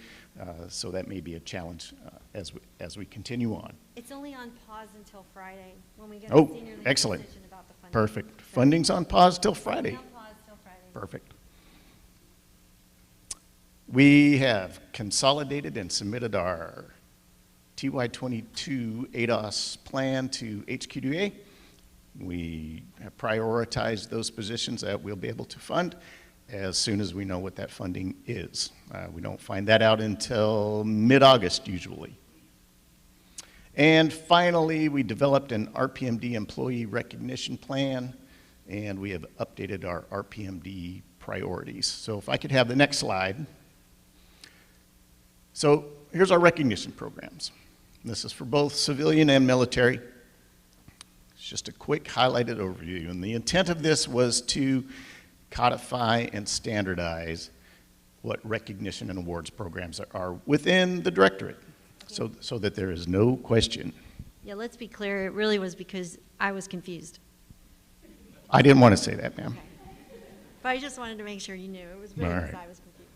so that may be a challenge as we continue on. It's only on pause until Friday when we get Oh, a senior leadership excellent. decision about the funding. Perfect. Funding's on pause till Friday. On pause till Friday. Perfect. We have consolidated and submitted our TY22 ADOS plan to HQDA. We have prioritized those positions that we'll be able to fund as soon as we know what that funding is. We don't find that out until mid-August usually. And finally, we developed an RPMD employee recognition plan, and we have updated our RPMD priorities. So if I could have the next slide. So here's our recognition programs. This is for both civilian and military. It's just a quick highlighted overview. And the intent of this was to codify and standardize what recognition and awards programs are within the Directorate, so that there is no question. Yeah, let's be clear, it really was because I was confused. I didn't want to say that, ma'am. But I just wanted to make sure you knew, it was really All because right. I was confused.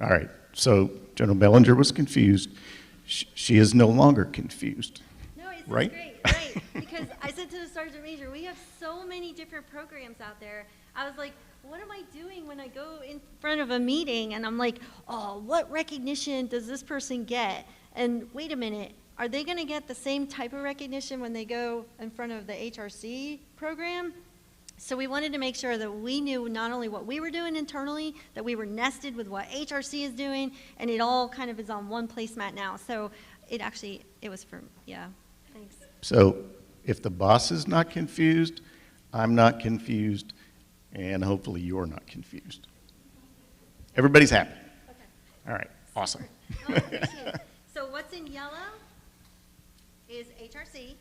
All right, so General Belanger was confused. She is no longer confused. No, it's Right? great, right? Because I said to the Sergeant Major, we have so many different programs out there. I was like, what am I doing when I go in front of a meeting and I'm like, oh, what recognition does this person get? And wait a minute, are they going to get the same type of recognition when they go in front of the HRC program? So we wanted to make sure that we knew not only what we were doing internally, that we were nested with what HRC is doing, and it all kind of is on one placemat now. So it was yeah, thanks. So if the boss is not confused, I'm not confused, and hopefully you're not confused. Everybody's happy? Okay. All right, awesome. Oh, I appreciate it. So what's in yellow is HRC.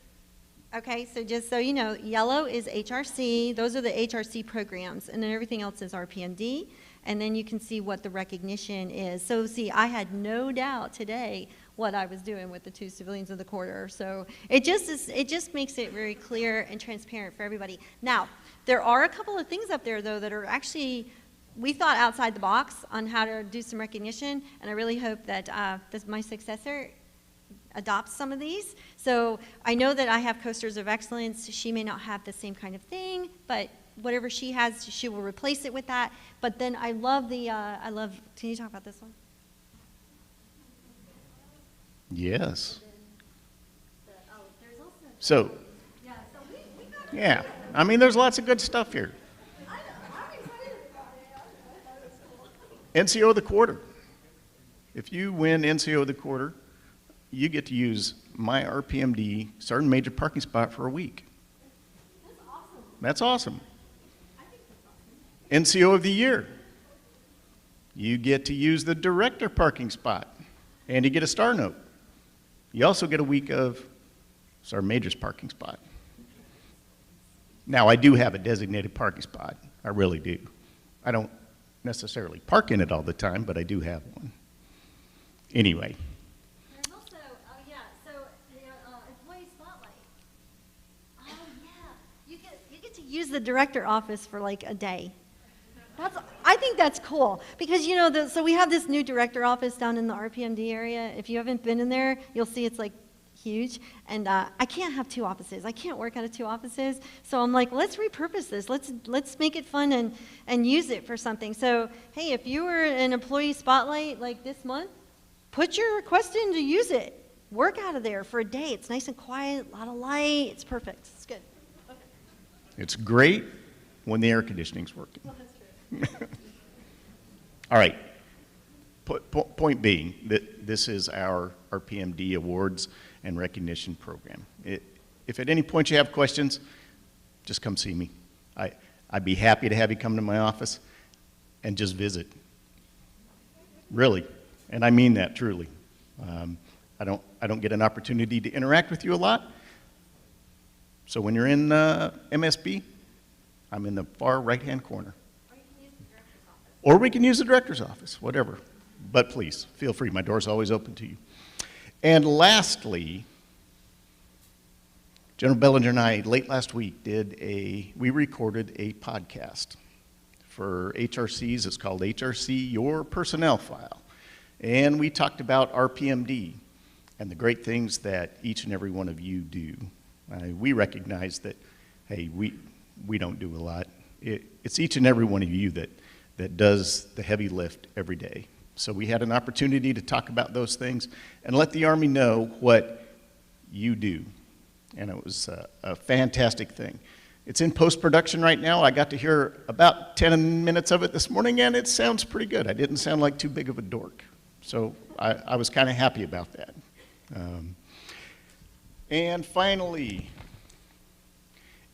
Okay, so just so you know, yellow is HRC. Those are the HRC programs, and then everything else is RPMD. And then you can see what the recognition is. So see, I had no doubt today what I was doing with the 2 civilians of the quarter. So it just makes it very clear and transparent for everybody. Now, there are a couple of things up there though that are actually, we thought outside the box on how to do some recognition, and I really hope that my successor adopts some of these. So I know that I have coasters of excellence. She may not have the same kind of thing, but whatever she has, she will replace it with that. But then I love can you talk about this one? Yes. There's also, So, yeah, so we got yeah, I mean, there's lots of good stuff here. I'm excited about it. NCO of the quarter. If you win NCO of the quarter, you get to use my RPMD Sergeant Major parking spot for a week. That's awesome. That's awesome. I think that's awesome. NCO of the year. You get to use the director parking spot, and you get a star note. You also get a week of Sergeant Major's parking spot. Now, I do have a designated parking spot. I really do. I don't necessarily park in it all the time, but I do have one. Anyway. There's also, so the employee spotlight. Oh yeah, you get to use the director office for like a day. I think that's cool because so we have this new director office down in the RPMD area. If you haven't been in there, you'll see it's like huge, and I can't have 2 offices. I can't work out of 2 offices, so I'm like, let's repurpose this. Let's make it fun and use it for something. So hey, if you were an employee spotlight like this month, put your request in to use it. Work out of there for a day. It's nice and quiet, a lot of light. It's perfect. It's good. Okay. It's great when the air conditioning's working. Well, that's true. All right. Point being that this is our RPMD awards and recognition program. If at any point you have questions, just come see me. I'd be happy to have you come to my office and just visit. Really, and I mean that truly. I don't get an opportunity to interact with you a lot. So when you're in MSB, I'm in the far right-hand corner. Or we can use the director's office, whatever. But please, feel free. My door's always open to you. And lastly, General Belanger and I, late last week, we recorded a podcast for HRCs. It's called HRC Your Personnel File. And we talked about RPMD and the great things that each and every one of you do. We recognize that, hey, we don't do a lot. It's each and every one of you that does the heavy lift every day. So we had an opportunity to talk about those things and let the Army know what you do. And it was a fantastic thing. It's in post-production right now. I got to hear about 10 minutes of it this morning, and it sounds pretty good. I didn't sound like too big of a dork. So I was kind of happy about that. And finally,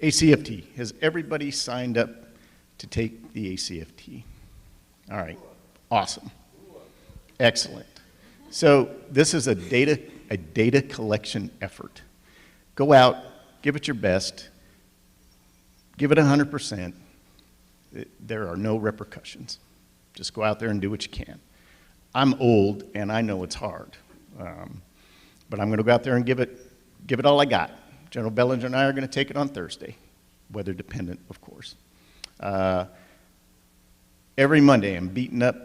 ACFT. Has everybody signed up to take the ACFT? All right, awesome, excellent. So this is a data collection effort. Go out, give it your best, give it 100%. There are no repercussions. Just go out there and do what you can. I'm old and I know it's hard, but I'm going to go out there and give it all I got. General Belanger and I are going to take it on Thursday, weather dependent, of course. Every Monday, I'm beating up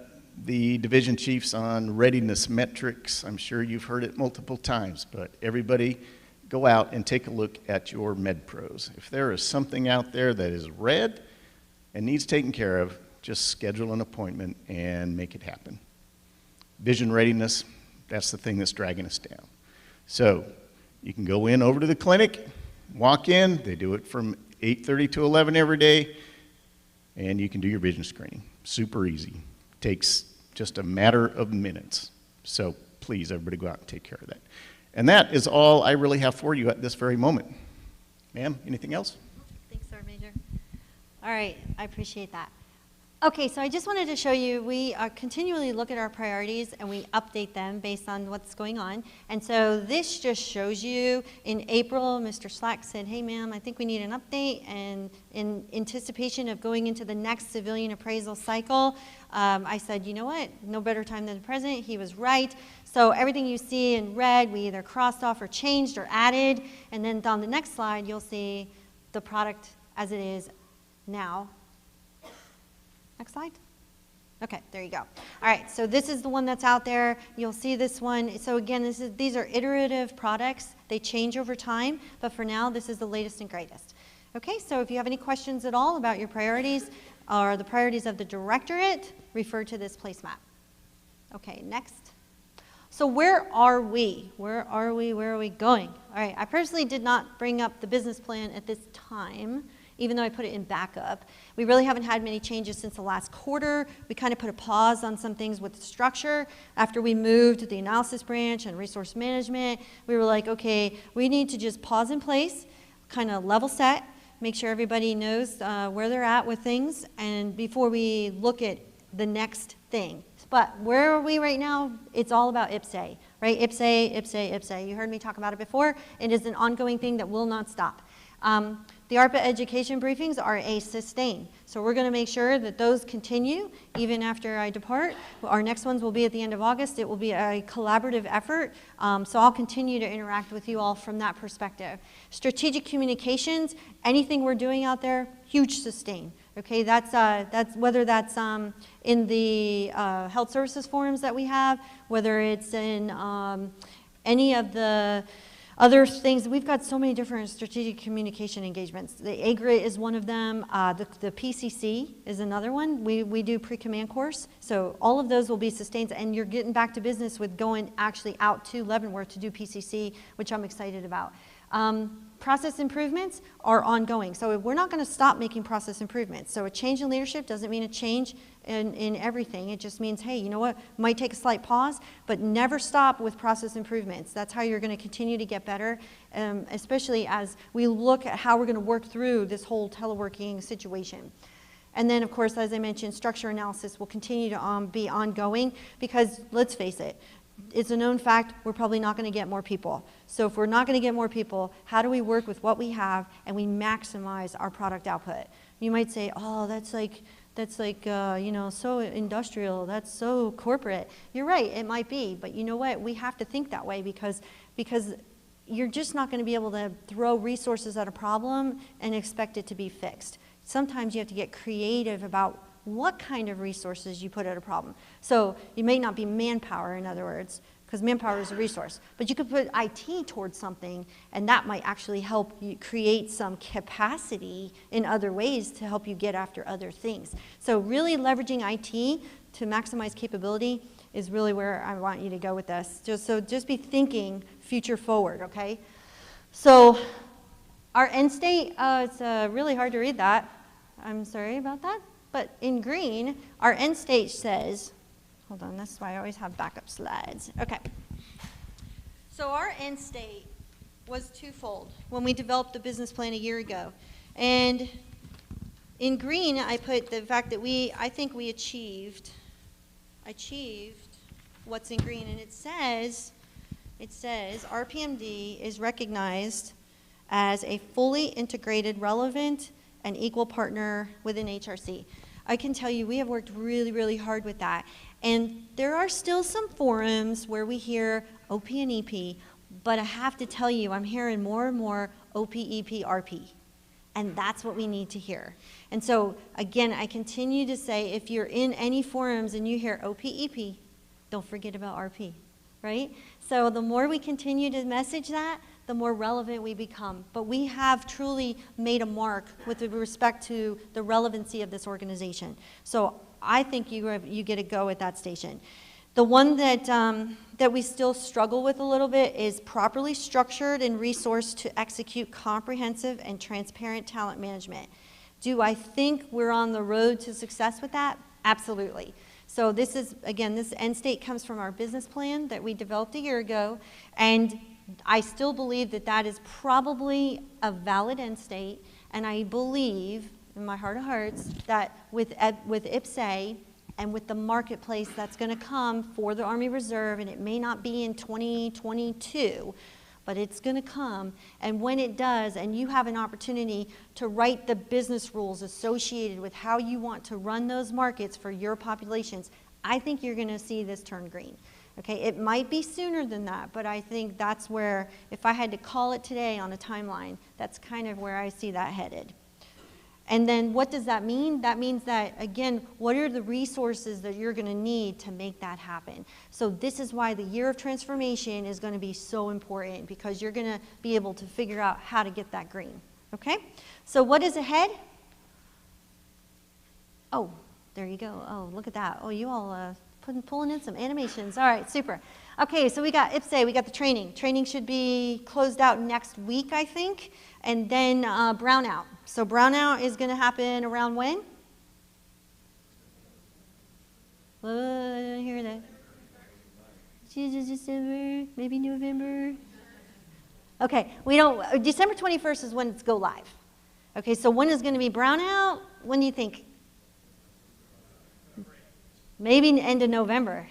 the division chiefs on readiness metrics. I'm sure you've heard it multiple times, but everybody go out and take a look at your MedPros. If there is something out there that is red and needs taken care of, just schedule an appointment and make it happen. Vision readiness, that's the thing that's dragging us down. So you can go in over to the clinic, walk in, they do it from 8:30 to 11 every day, and you can do your vision screening. Super easy. Takes just a matter of minutes. So please, everybody go out and take care of that. And that is all I really have for you at this very moment. Ma'am, anything else? Thanks, Sergeant Major. All right, I appreciate that. Okay, so I just wanted to show you, we continually look at our priorities and we update them based on what's going on. And so this just shows you, in April, Mr. Slack said, hey ma'am, I think we need an update, and in anticipation of going into the next civilian appraisal cycle, I said, you know what, no better time than the present. He was right. So everything you see in red, we either crossed off or changed or added, and then on the next slide, you'll see the product as it is now. Next slide. Okay, there you go. All right, so this is the one that's out there. You'll see this one. So again, these are iterative products. They change over time, but for now, this is the latest and greatest. Okay, so if you have any questions at all about your priorities or the priorities of the Directorate, refer to this placemat. Okay, next. So where are we? Where are we? Where are we going? All right, I personally did not bring up the business plan at this time, even though I put it in backup. We really haven't had many changes since the last quarter. We kind of put a pause on some things with the structure. After we moved to the analysis branch and resource management, we were like, okay, we need to just pause in place, kind of level set, make sure everybody knows where they're at with things, and before we look at the next thing. But where are we right now? It's all about IPSA, right? IPSA, IPSA, IPSA. You heard me talk about it before. It is an ongoing thing that will not stop. The ARPA education briefings are a sustain. So we're going to make sure that those continue even after I depart. Our next ones will be at the end of August. It will be a collaborative effort. So I'll continue to interact with you all from that perspective. Strategic communications, anything we're doing out there, huge sustain. Okay, that's whether that's in the health services forums that we have, whether it's in any of the other things. We've got so many different strategic communication engagements. The AGRIT is one of them. The PCC is another one. We do pre-command course. So all of those will be sustained, and you're getting back to business with going actually out to Leavenworth to do PCC, which I'm excited about. Process improvements are ongoing. So we're not going to stop making process improvements. So a change in leadership doesn't mean a change in everything. It just means, hey, you know what, might take a slight pause, but never stop with process improvements. That's how you're going to continue to get better, especially as we look at how we're going to work through this whole teleworking situation. And then, of course, as I mentioned, structure analysis will continue to be ongoing because, let's face it, it's a known fact we're probably not going to get more people. So if we're not going to get more people, how do we work with what we have and we maximize our product output? You might say, oh, that's like you know, so industrial, that's so corporate. You're right, it might be, but you know what? We have to think that way because you're just not going to be able to throw resources at a problem and expect it to be fixed. Sometimes you have to get creative about what kind of resources you put at a problem. So you may not be manpower, in other words, because manpower is a resource, but you could put IT towards something, and that might actually help you create some capacity in other ways to help you get after other things. So really leveraging IT to maximize capability is really where I want you to go with this. Just be thinking future forward, okay? So our end state, it's really hard to read that. I'm sorry about that. But in green, our end state says, hold on, that's why I always have backup slides. Okay. So our end state was twofold when we developed the business plan a year ago. And in green, I put the fact that I think we achieved what's in green. And it says RPMD is recognized as a fully integrated, relevant, and equal partner within HRC. I can tell you we have worked really, really hard with that. And there are still some forums where we hear OP and EP, but I have to tell you I'm hearing more and more OPEP, RP. And that's what we need to hear. And so, again, I continue to say, if you're in any forums and you hear OPEP, don't forget about RP, right? So the more we continue to message that, the more relevant we become. But we have truly made a mark with respect to the relevancy of this organization. So I think you get a go at that station. The one that, that we still struggle with a little bit is properly structured and resourced to execute comprehensive and transparent talent management. Do I think we're on the road to success with that? Absolutely. So this is, again, this end state comes from our business plan that we developed a year ago, and I still believe that that is probably a valid end state, and I believe, in my heart of hearts, that with IPSA and with the marketplace that's going to come for the Army Reserve, and it may not be in 2022, but it's going to come, and when it does, and you have an opportunity to write the business rules associated with how you want to run those markets for your populations, I think you're going to see this turn green. Okay, it might be sooner than that, but I think that's where, if I had to call it today on a timeline, that's kind of where I see that headed. And then what does that mean? That means that, again, what are the resources that you're going to need to make that happen? So this is why the year of transformation is going to be so important, because you're going to be able to figure out how to get that green. Okay? So what is ahead? Oh, there you go. Oh, look at that. Oh, you all pulling in some animations. All right, super. Okay, so we got IPSA, we got the training. Training should be closed out next week, I think. And then brownout. So brownout is going to happen around when? I didn't hear that. December, maybe November. Okay, we don't. December 21st is when it's go live. Okay, so when is going to be brownout? When do you think? Maybe end of November.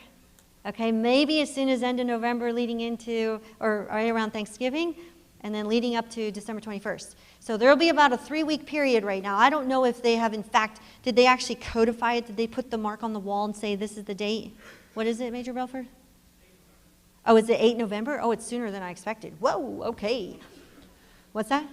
Okay, maybe as soon as end of November leading into, or right around Thanksgiving, and then leading up to December 21st. So there will be about a 3-week period right now. I don't know if they have, in fact, did they actually codify it? Did they put the mark on the wall and say this is the date? What is it, Major Belford? Oh, is it 8 November? Oh, it's sooner than I expected. Whoa, okay. What's that?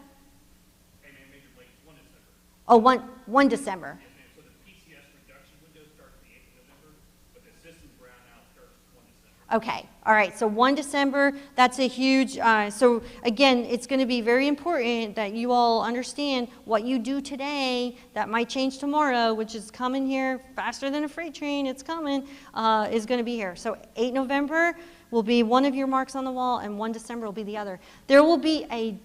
Hey, man, Major Blake, 1 December. Oh, 1 December. Yes, ma'am. So the PCS reduction window starts the 8th of November, but the system brownout starts 1 December. Okay, all right, so 1 December, that's a huge, so again, it's going to be very important that you all understand what you do today that might change tomorrow, which is coming here faster than a freight train, it's coming, is going to be here. So 8 November will be one of your marks on the wall, and 1 December will be the other. There will be a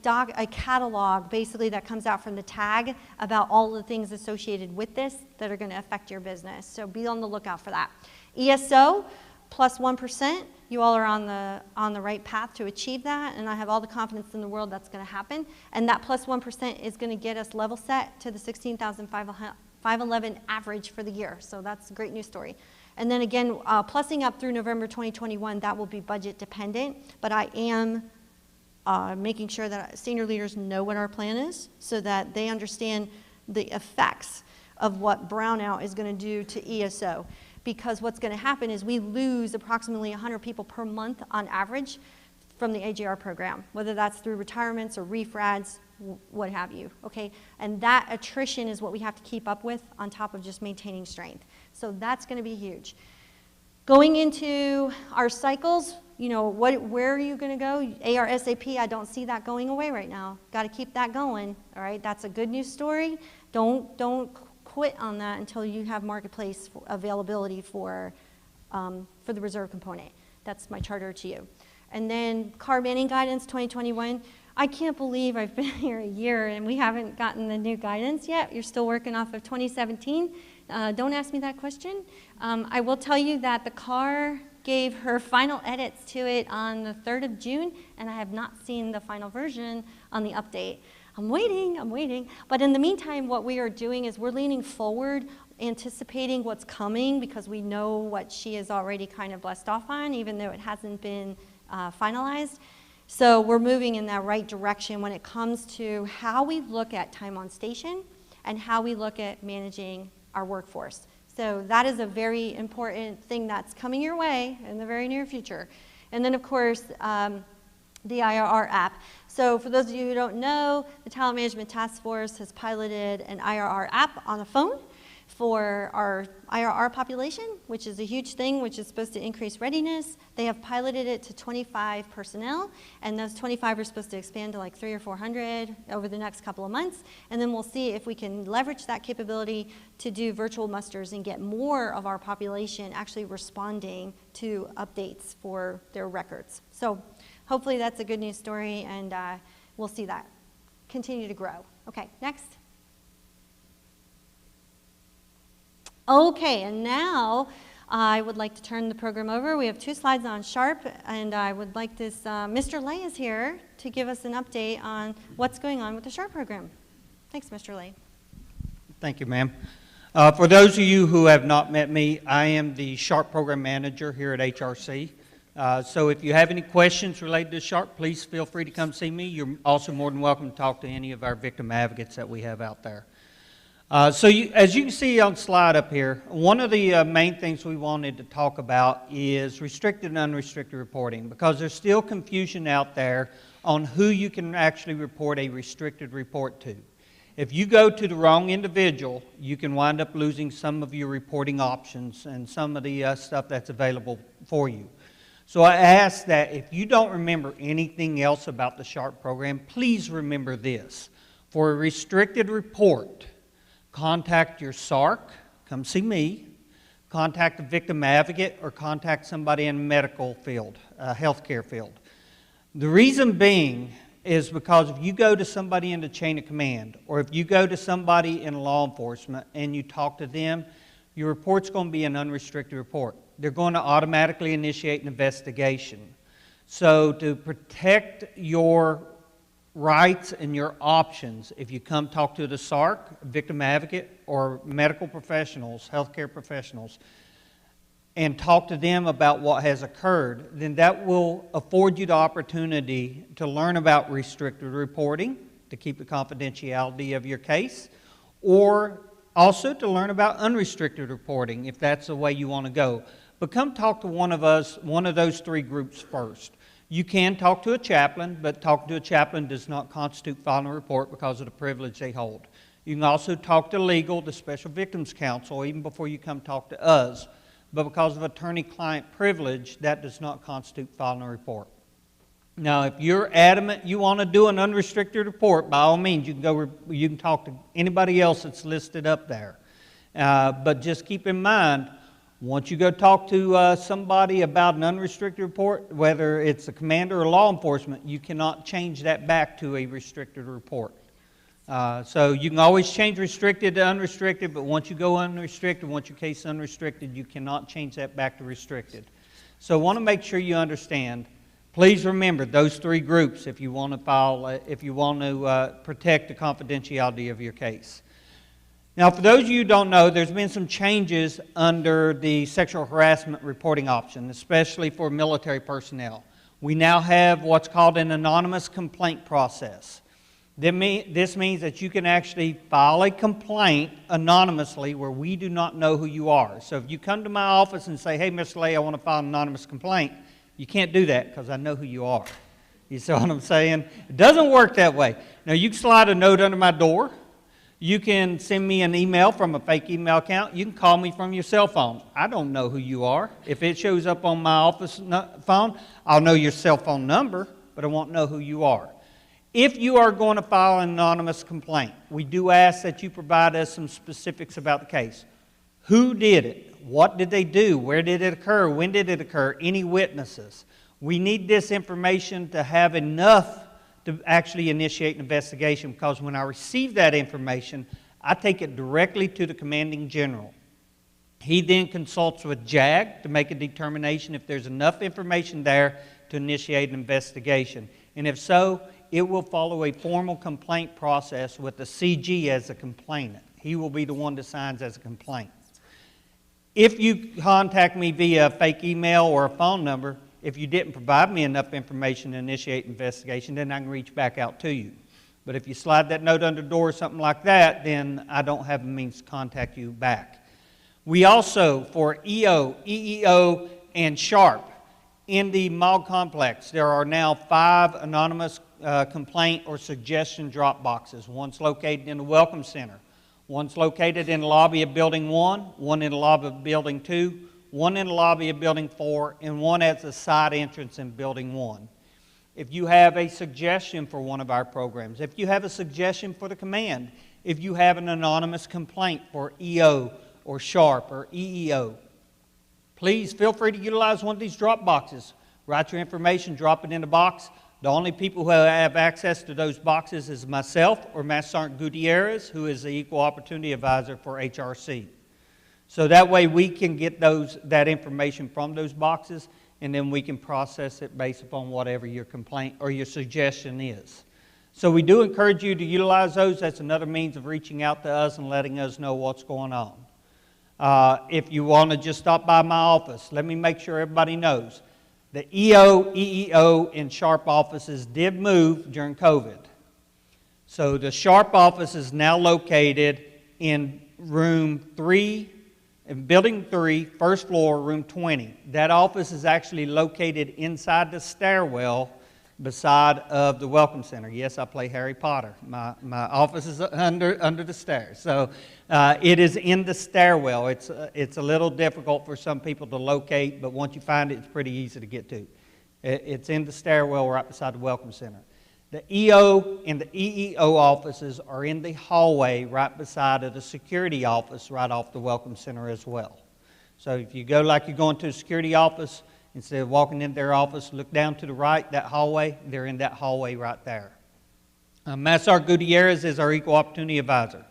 catalog, basically, that comes out from the tag about all the things associated with this that are going to affect your business. So be on the lookout for that. ESO, plus 1%, you all are on the right path to achieve that, and I have all the confidence in the world that's going to happen. And that plus 1% is going to get us level set to the 16,511 average for the year. So that's a great news story. And then again, plussing up through November 2021, that will be budget dependent, but I am making sure that senior leaders know what our plan is so that they understand the effects of what brownout is going to do to ESO. Because what's going to happen is we lose approximately 100 people per month on average from the AJR program, whether that's through retirements or refrads, what have you, okay? And that attrition is what we have to keep up with on top of just maintaining strength. So that's going to be huge. Going into our cycles, you know, where are you going to go? ARSAP, I don't see that going away right now. Got to keep that going, all right? That's a good news story. Don't quit on that until you have marketplace availability for the reserve component. That's my charter to you. And then car manning guidance 2021. I can't believe I've been here a year and we haven't gotten the new guidance yet. You're still working off of 2017. Don't ask me that question. I will tell you that the car gave her final edits to it on the 3rd of June, and I have not seen the final version on the update. I'm waiting. But in the meantime, what we are doing is we're leaning forward, anticipating what's coming because we know what she is already kind of blessed off on, even though it hasn't been finalized. So we're moving in that right direction when it comes to how we look at time on station and how we look at managing our workforce. So that is a very important thing that's coming your way in the very near future. And then, of course, the IRR app. So for those of you who don't know, the Talent Management Task Force has piloted an IRR app on a phone for our IRR population, which is a huge thing, which is supposed to increase readiness. They have piloted it to 25 personnel, and those 25 are supposed to expand to like 300 or 400 over the next couple of months. And then we'll see if we can leverage that capability to do virtual musters and get more of our population actually responding to updates for their records. So hopefully that's a good news story, and we'll see that continue to grow. Okay, next. Okay, and now I would like to turn the program over. We have 2 slides on Sharp, and I would like this, Mr. Lay is here to give us an update on what's going on with the Sharp program. Thanks, Mr. Lay. Thank you, ma'am. For those of you who have not met me, I am the Sharp program manager here at HRC. So if you have any questions related to Sharp, please feel free to come see me. You're also more than welcome to talk to any of our victim advocates that we have out there. As you can see on the slide up here, one of the main things we wanted to talk about is restricted and unrestricted reporting, because there's still confusion out there on who you can actually report a restricted report to. If you go to the wrong individual, you can wind up losing some of your reporting options and some of the stuff that's available for you. So I ask that if you don't remember anything else about the Sharp program, please remember this. For a restricted report, contact your SARC, come see me, contact a victim advocate, or contact somebody in the medical field, healthcare field. The reason being is because if you go to somebody in the chain of command, or if you go to somebody in law enforcement and you talk to them, your report's going to be an unrestricted report. They're going to automatically initiate an investigation. So to protect your rights and your options, if you come talk to the SARC, victim advocate, or medical professionals, healthcare professionals, and talk to them about what has occurred, then that will afford you the opportunity to learn about restricted reporting, to keep the confidentiality of your case, or also to learn about unrestricted reporting, if that's the way you want to go. But come talk to one of us, one of those 3 groups first. You can talk to a chaplain, but talking to a chaplain does not constitute filing a report because of the privilege they hold. You can also talk to legal, the Special Victims Counsel, even before you come talk to us. But because of attorney-client privilege, that does not constitute filing a report. Now, if you're adamant you want to do an unrestricted report, by all means, you can talk to anybody else that's listed up there. But just keep in mind, once you go talk to somebody about an unrestricted report, whether it's a commander or law enforcement, you cannot change that back to a restricted report. So you can always change restricted to unrestricted, but once you go unrestricted, once your case is unrestricted, you cannot change that back to restricted. So I want to make sure you understand. Please remember those 3 groups if you want to file, if you want to protect the confidentiality of your case. Now, for those of you who don't know, there's been some changes under the sexual harassment reporting option, especially for military personnel. We now have what's called an anonymous complaint process. This means that you can actually file a complaint anonymously where we do not know who you are. So if you come to my office and say, hey, Mr. Lay, I want to file an anonymous complaint, you can't do that because I know who you are. You see what I'm saying? It doesn't work that way. Now, you can slide a note under my door. You can send me an email from a fake email account. You can call me from your cell phone. I don't know who you are. If it shows up on my office phone, I'll know your cell phone number, but I won't know who you are. If you are going to file an anonymous complaint, we do ask that you provide us some specifics about the case. Who did it? What did they do? Where did it occur? When did it occur? Any witnesses? We need this information to have enough to actually initiate an investigation, because when I receive that information, I take it directly to the commanding general. He then consults with JAG to make a determination if there's enough information there to initiate an investigation. And if so, it will follow a formal complaint process with the CG as a complainant. He will be the one that signs as a complaint. If you contact me via a fake email or a phone number, if you didn't provide me enough information to initiate an investigation, then I can reach back out to you. But if you slide that note under the door or something like that, then I don't have a means to contact you back. We also, for EO, EEO, and SHARP, In the mall complex, there are now 5 anonymous complaint or suggestion drop boxes. One's located in the Welcome Center. One's located in the lobby of Building 1, one in the lobby of Building 2, one in the lobby of Building 4, and one at the side entrance in Building 1. If you have a suggestion for one of our programs, if you have a suggestion for the command, if you have an anonymous complaint for EO or SHARP or EEO, please feel free to utilize one of these drop boxes. Write your information, drop it in the box. The only people who have access to those boxes is myself or Master Sergeant Gutierrez, who is the Equal Opportunity Advisor for HRC. So that way we can get that information from those boxes, and then we can process it based upon whatever your complaint or your suggestion is. So we do encourage you to utilize those. That's another means of reaching out to us and letting us know what's going on. If you want to just stop by my office, let me make sure everybody knows. The EO, EEO, and SHARP offices did move during COVID. So the SHARP office is now located in room 3, in building 3, first floor, room 20. That office is actually located inside the stairwell beside of the Welcome Center. Yes, I play Harry Potter. My office is under the stairs. So it is in the stairwell. It's a little difficult for some people to locate, but once you find it, it's pretty easy to get to. It's in the stairwell right beside the Welcome Center. The EO and the EEO offices are in the hallway right beside of the security office right off the Welcome Center as well. So if you go like you're going to a security office, instead of walking in their office, look down to the right, that hallway, they're in that hallway right there. Master Sergeant Gutierrez is our Equal Opportunity Advisor.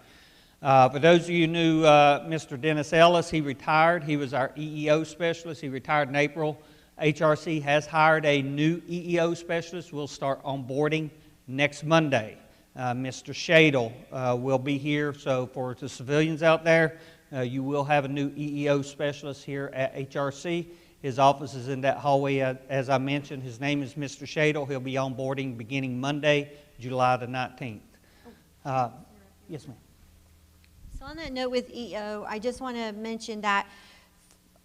For those of you who knew Mr. Dennis Ellis, he retired. He was our EEO specialist. He retired in April. HRC has hired a new EEO specialist. We'll start onboarding next Monday. Mr. Shadle will be here. So for the civilians out there, you will have a new EEO specialist here at HRC. His office is in that hallway, as I mentioned. His name is Mr. Shadle. He'll be onboarding beginning Monday, July the 19th. Yes, ma'am. So on that note with EO, I just want to mention that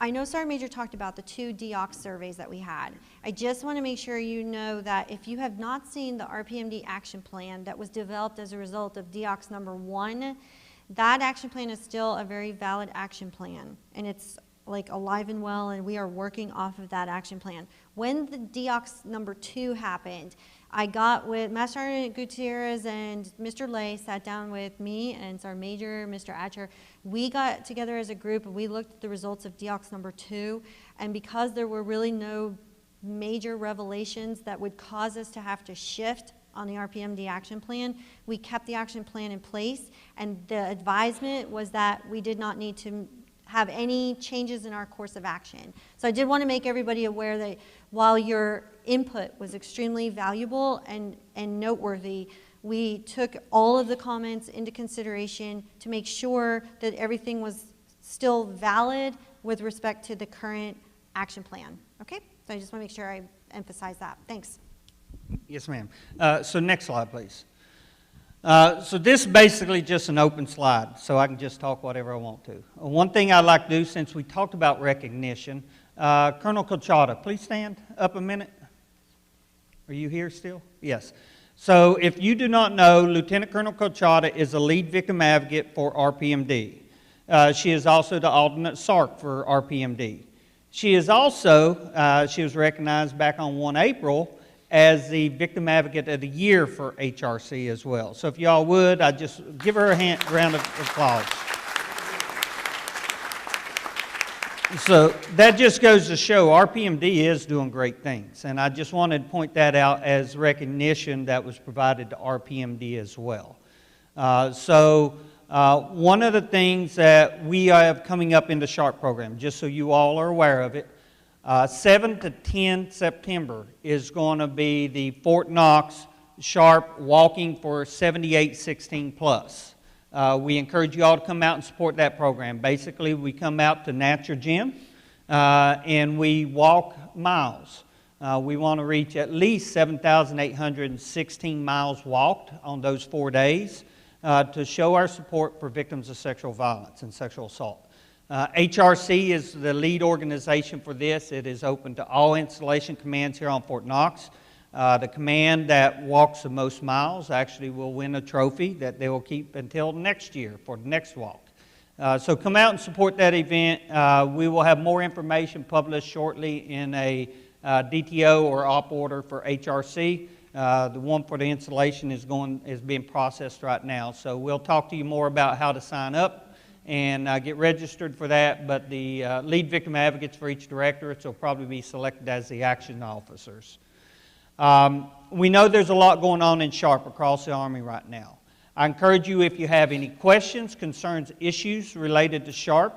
I know Sergeant Major talked about the 2 DOC surveys that we had. I just want to make sure you know that if you have not seen the RPMD action plan that was developed as a result of DOC's number 1, that action plan is still a very valid action plan, and it's like alive and well, and we are working off of that action plan. When the DOC's number 2 happened, I got with Master Sergeant Gutierrez and Mr. Lay sat down with me and Sergeant Major, Mr. Atcher. We got together as a group and we looked at the results of DOC's number 2, and because there were really no major revelations that would cause us to have to shift on the RPMD action plan, we kept the action plan in place, and the advisement was that we did not need to have any changes in our course of action. So I did want to make everybody aware that while your input was extremely valuable and noteworthy, we took all of the comments into consideration to make sure that everything was still valid with respect to the current action plan. Okay? So I just want to make sure I emphasize that. Thanks. Yes, ma'am. So next slide, please. So this is basically just an open slide, so I can just talk whatever I want to. One thing I'd like to do, since we talked about recognition, Colonel Colchada, please stand up a minute. Are you here still? Yes. So if you do not know, Lieutenant Colonel Colchada is a lead victim advocate for RPMD. She is also the alternate SARC for RPMD. She is also, she was recognized back on 1 April as the Victim Advocate of the Year for HRC as well. So if y'all would, I'd just give her a round of applause. So that just goes to show RPMD is doing great things, and I just wanted to point that out as recognition that was provided to RPMD as well. One of the things that we have coming up in the SHARP program, just so you all are aware of it, 7 to 10 September is going to be the Fort Knox SHARP Walking for 7816 Plus. We encourage you all to come out and support that program. Basically, we come out to Natcher Gym and we walk miles. We want to reach at least 7,816 miles walked on those 4 days to show our support for victims of sexual violence and sexual assault. HRC is the lead organization for this. It is open to all installation commands here on Fort Knox. The command that walks the most miles actually will win a trophy that they will keep until next year for the next walk. So come out and support that event. We will have more information published shortly in a DTO or op order for HRC. The one for the installation is being processed right now. So we'll talk to you more about how to sign up and get registered for that. But the lead victim advocates for each directorate will probably be selected as the action officers. We know there's a lot going on in SHARP across the Army right now. I encourage you, if you have any questions, concerns, issues related to SHARP,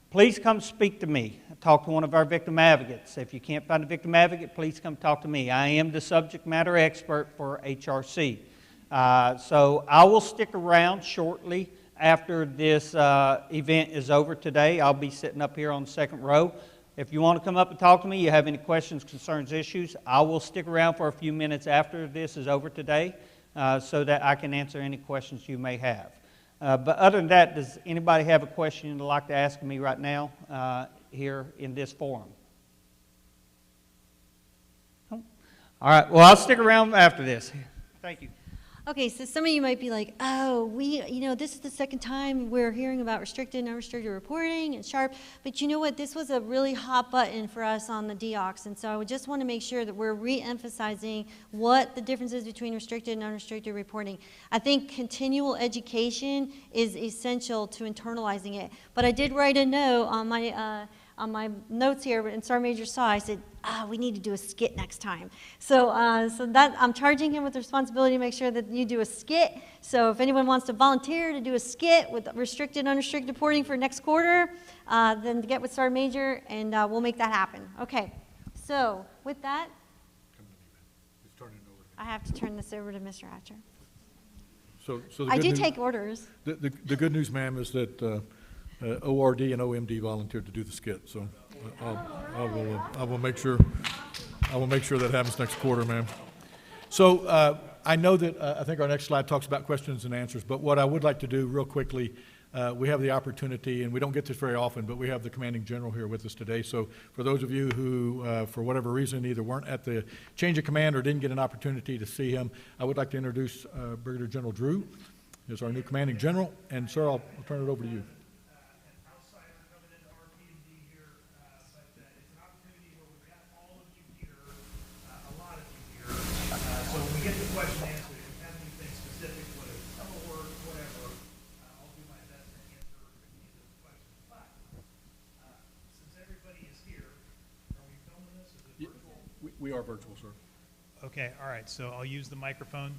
please come speak to me. Talk to one of our victim advocates. If you can't find a victim advocate, please come talk to me. I am the subject matter expert for HRC. So I will stick around shortly after this event is over today. I'll be sitting up here on the second row. If you want to come up and talk to me, you have any questions, concerns, issues, I will stick around for a few minutes after this is over today so that I can answer any questions you may have. But other than that, does anybody have a question you'd like to ask me right now here in this forum? No? All right, well, I'll stick around after this. Thank you. Okay, so some of you might be like, oh, this is the second time we're hearing about restricted and unrestricted reporting and SHARP, but you know what, this was a really hot button for us on the DOCS, and so I just want to make sure that we're re-emphasizing what the difference is between restricted and unrestricted reporting. I think continual education is essential to internalizing it, but I did write a note on my notes here, and Sergeant Major saw, I said, we need to do a skit next time. So that I'm charging him with the responsibility to make sure that you do a skit. So if anyone wants to volunteer to do a skit with restricted and unrestricted reporting for next quarter, then get with Sergeant Major, and we'll make that happen. Okay, so with that, I have to turn this over to Mr. Hatcher. So the I good do news- take orders. The good news, ma'am, is that ORD and OMD volunteered to do the skit, so I will make sure that happens next quarter, ma'am. So I know that I think our next slide talks about questions and answers, but what I would like to do real quickly, we have the opportunity, and we don't get this very often, but we have the Commanding General here with us today. So for those of you who, for whatever reason, either weren't at the change of command or didn't get an opportunity to see him, I would like to introduce Brigadier General Drew as our new Commanding General. And sir, I'll turn it over to you. So when we get the question answered, if you have anything specific, whether it's telework, whatever, I'll do my best to answer any of those questions. But since everybody is here, are we filming this? Is it virtual? We are virtual, sir. Okay, all right, so I'll use the microphone.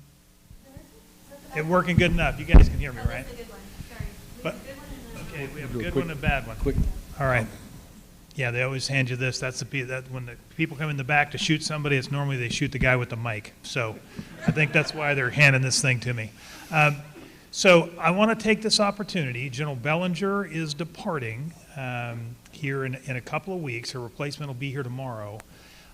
It working good enough? You guys can hear me, right? That's a good one. Sorry. But, okay, we have a Do a good quick- one and a bad one. Quick. All right. Yeah, they always hand you this. That's that when the people come in the back to shoot somebody, it's normally they shoot the guy with the mic. So I think that's why they're handing this thing to me. So I want to take this opportunity. General Belanger is departing here in a couple of weeks. Her replacement will be here tomorrow.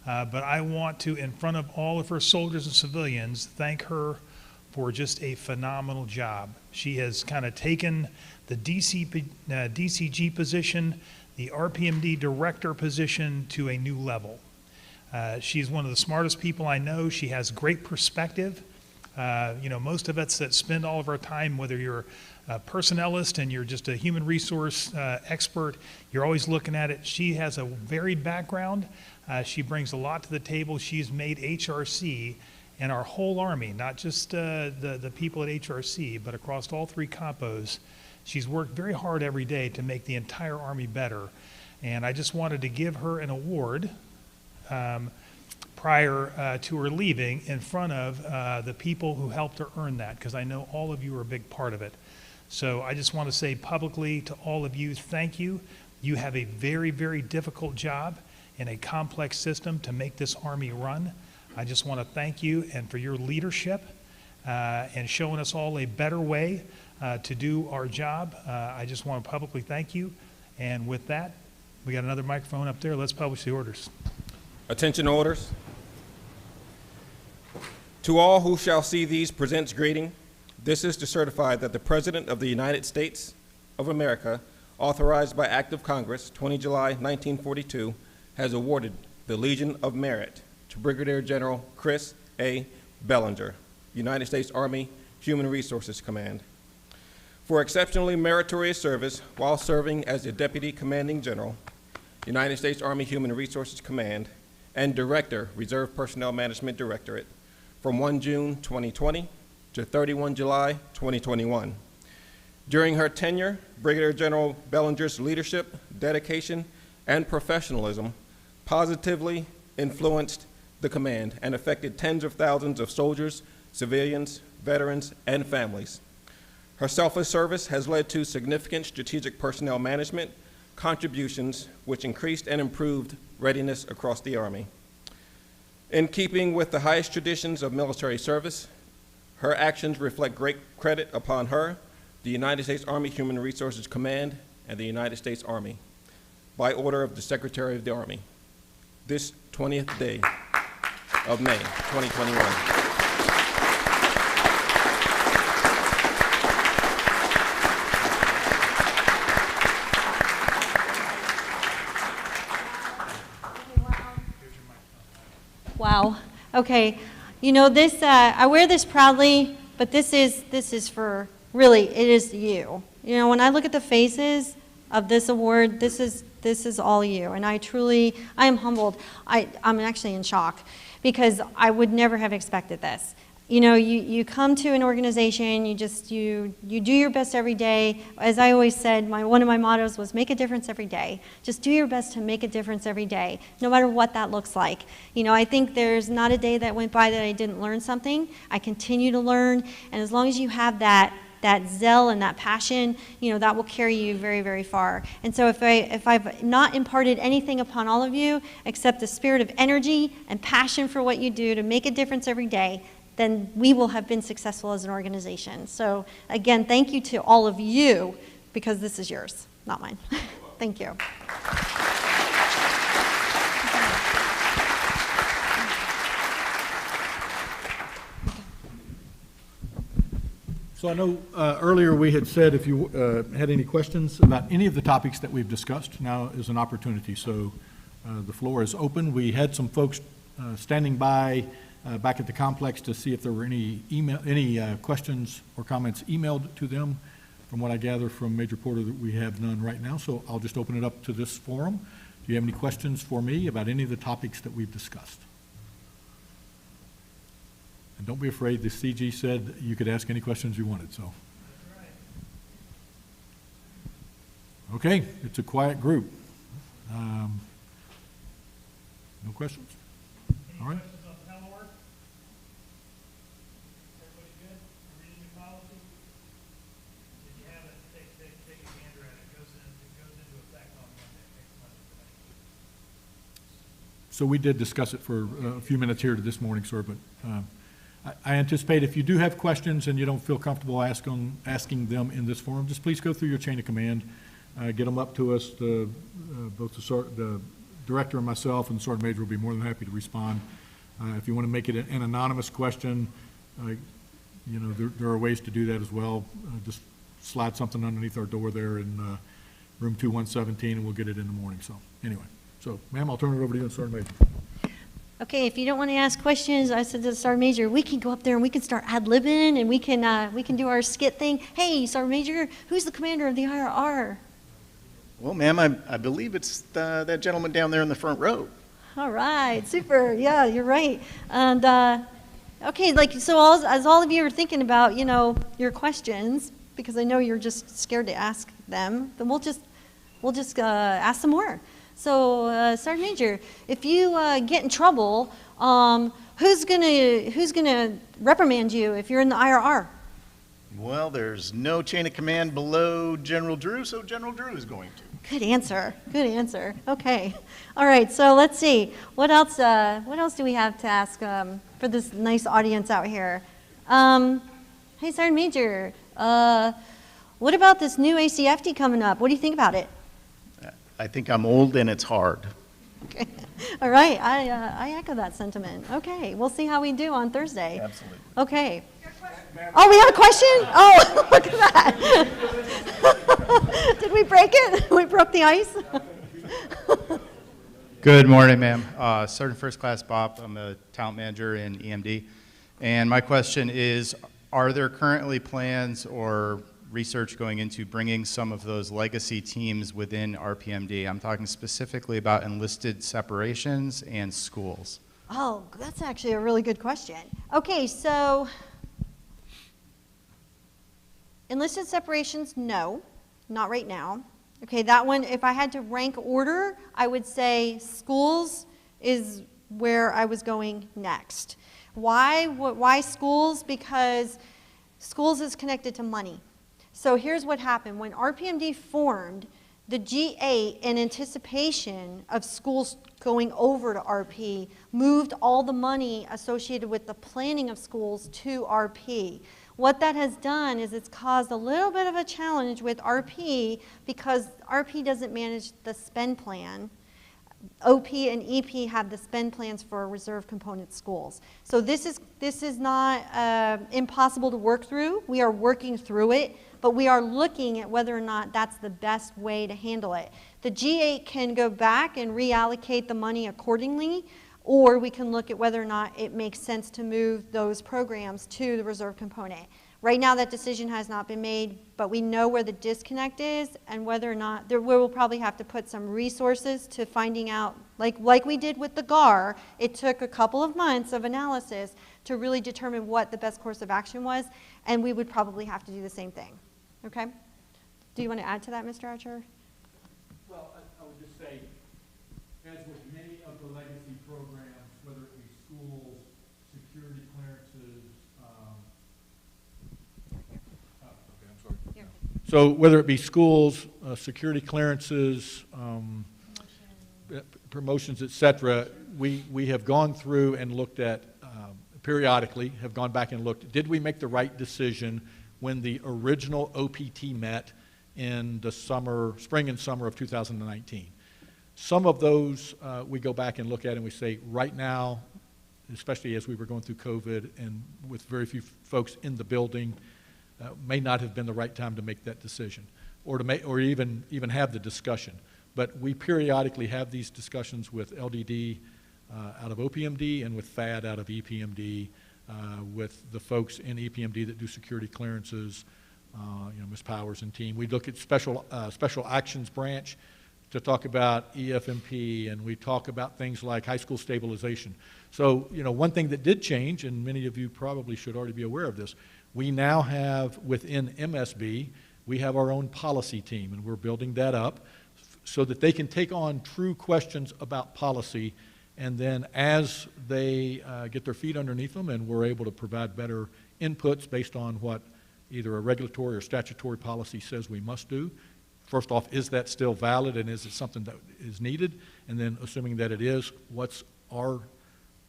But I want to, in front of all of her soldiers and civilians, thank her for just a phenomenal job. She has kind of taken the DCG position, the RPMD director position to a new level. She's one of the smartest people I know. She has great perspective. Most of us that spend all of our time, whether you're a personnelist and you're just a human resource expert, you're always looking at it. She has a varied background. She brings a lot to the table. She's made HRC and our whole Army, not just the people at HRC, but across all three compos. She's worked very hard every day to make the entire Army better. And I just wanted to give her an award prior to her leaving in front of the people who helped her earn that, because I know all of you are a big part of it. So I just want to say publicly to all of you, thank you. You have a very, very difficult job in a complex system to make this Army run. I just want to thank you and for your leadership and showing us all a better way to do our job. I just want to publicly thank you. And with that, we got another microphone up there. Let's publish the orders. Attention orders. To all who shall see these presents greeting. This is to certify that the President of the United States of America authorized by Act of Congress 20 July 1942, has awarded the Legion of Merit to Brigadier General Kris A. Belanger, United States Army Human Resources Command, for exceptionally meritorious service while serving as the Deputy Commanding General, United States Army Human Resources Command, and Director, Reserve Personnel Management Directorate, from 1 June 2020 to 31 July 2021. During her tenure, Brigadier General Belanger's leadership, dedication, and professionalism positively influenced the command and affected tens of thousands of soldiers, civilians, veterans, and families. Her selfless service has led to significant strategic personnel management contributions, which increased and improved readiness across the Army. In keeping with the highest traditions of military service, her actions reflect great credit upon her, the United States Army Human Resources Command, and the United States Army, by order of the Secretary of the Army, this 20th day of May, 2021. Wow. Okay. You know, this, I wear this proudly, but this is for, really, it is you. You know, when I look at the faces of this award, this is all you. And I am humbled. I'm actually in shock because I would never have expected this. You know, you come to an organization, you do your best every day. As I always said, one of my mottos was make a difference every day. Just do your best to make a difference every day, no matter what that looks like. You know, I think there's not a day that went by that I didn't learn something. I continue to learn, and as long as you have that zeal and that passion, you know, that will carry you very, very far. And so if I've not imparted anything upon all of you except the spirit of energy and passion for what you do to make a difference every day, then we will have been successful as an organization. So again, thank you to all of you, because this is yours, not mine. Thank you. So I know earlier we had said if you had any questions about any of the topics that we've discussed, now is an opportunity. So the floor is open. We had some folks standing by back at the complex to see if there were any questions or comments emailed to them. From what I gather from Major Porter, that we have none right now, so I'll just open it up to this forum. Do you have any questions for me about any of the topics that we've discussed? And don't be afraid, the CG said you could ask any questions you wanted, so. Okay, it's a quiet group. No questions? All right. So we did discuss it for a few minutes here this morning, sir, but I anticipate if you do have questions and you don't feel comfortable asking them in this forum, just please go through your chain of command, get them up to us. Both the director and myself and the sergeant major will be more than happy to respond. If you want to make it an anonymous question, you know, there are ways to do that as well. Just slide something underneath our door there in room 2117 and we'll get it in the morning. So anyway. So, ma'am, I'll turn it over to you, Sergeant Major. Okay, if you don't want to ask questions, I said to the Sergeant Major, we can go up there and we can start ad-libbing and we can do our skit thing. Hey, Sergeant Major, who's the commander of the IRR? Well, ma'am, I believe it's that gentleman down there in the front row. All right, super. Yeah, you're right. And okay, like so, as all of you are thinking about, you know, your questions, because I know you're just scared to ask them, then we'll just ask some more. So, Sergeant Major, if you get in trouble, who's gonna reprimand you if you're in the IRR? Well, there's no chain of command below General Drew, so General Drew is going to. Good answer. Good answer. Okay. All right. So let's see. What else do we have to ask for this nice audience out here? Hey, Sergeant Major. What about this new ACFT coming up? What do you think about it? I think I'm old and it's hard. Okay. All right. I echo that sentiment. Okay. We'll see how we do on Thursday. Absolutely. Okay. Oh, we got a question? Oh, look at that. Did we break it? We broke the ice? Good morning, ma'am. Sergeant First Class Bob. I'm a talent manager in EMD. And my question is, are there currently plans or research going into bringing some of those legacy teams within RPMD? I'm talking specifically about enlisted separations and schools. Oh, that's actually a really good question. Okay, so enlisted separations, no, not right now. Okay, that one, if I had to rank order, I would say schools is where I was going next. Why schools? Because schools is connected to money. So here's what happened. When RPMD formed, the G8, in anticipation of schools going over to RP, moved all the money associated with the planning of schools to RP. What that has done is it's caused a little bit of a challenge with RP because RP doesn't manage the spend plan. OP and EP have the spend plans for reserve component schools. So this is not impossible to work through. We are working through it, but we are looking at whether or not that's the best way to handle it. The G8 can go back and reallocate the money accordingly, or we can look at whether or not it makes sense to move those programs to the reserve component. Right now that decision has not been made, but we know where the disconnect is and whether or not, we will probably have to put some resources to finding out, like we did with the GAR, it took a couple of months of analysis to really determine what the best course of action was, and we would probably have to do the same thing, okay? Do you want to add to that, Mr. Archer? Well, I would just say, as with many of the legacy programs, whether it be schools, security clearances, so whether it be schools, security clearances, promotions, et cetera, we have gone through and looked at, periodically, have gone back and looked, did we make the right decision when the original OPT met in the spring and summer of 2019? Some of those we go back and look at and we say, right now, especially as we were going through COVID and with very few folks in the building, may not have been the right time to make that decision or even have the discussion. But we periodically have these discussions with LDD out of OPMD and with FAD out of EPMD, with the folks in EPMD that do security clearances, Ms. Powers and team. We look at special actions branch to talk about EFMP, and we talk about things like high school stabilization. So, one thing that did change, and many of you probably should already be aware of this, we now have within MSB, we have our own policy team, and we're building that up so that they can take on true questions about policy, and then as they get their feet underneath them and we're able to provide better inputs based on what either a regulatory or statutory policy says we must do. First off, is that still valid and is it something that is needed? And then assuming that it is, what's our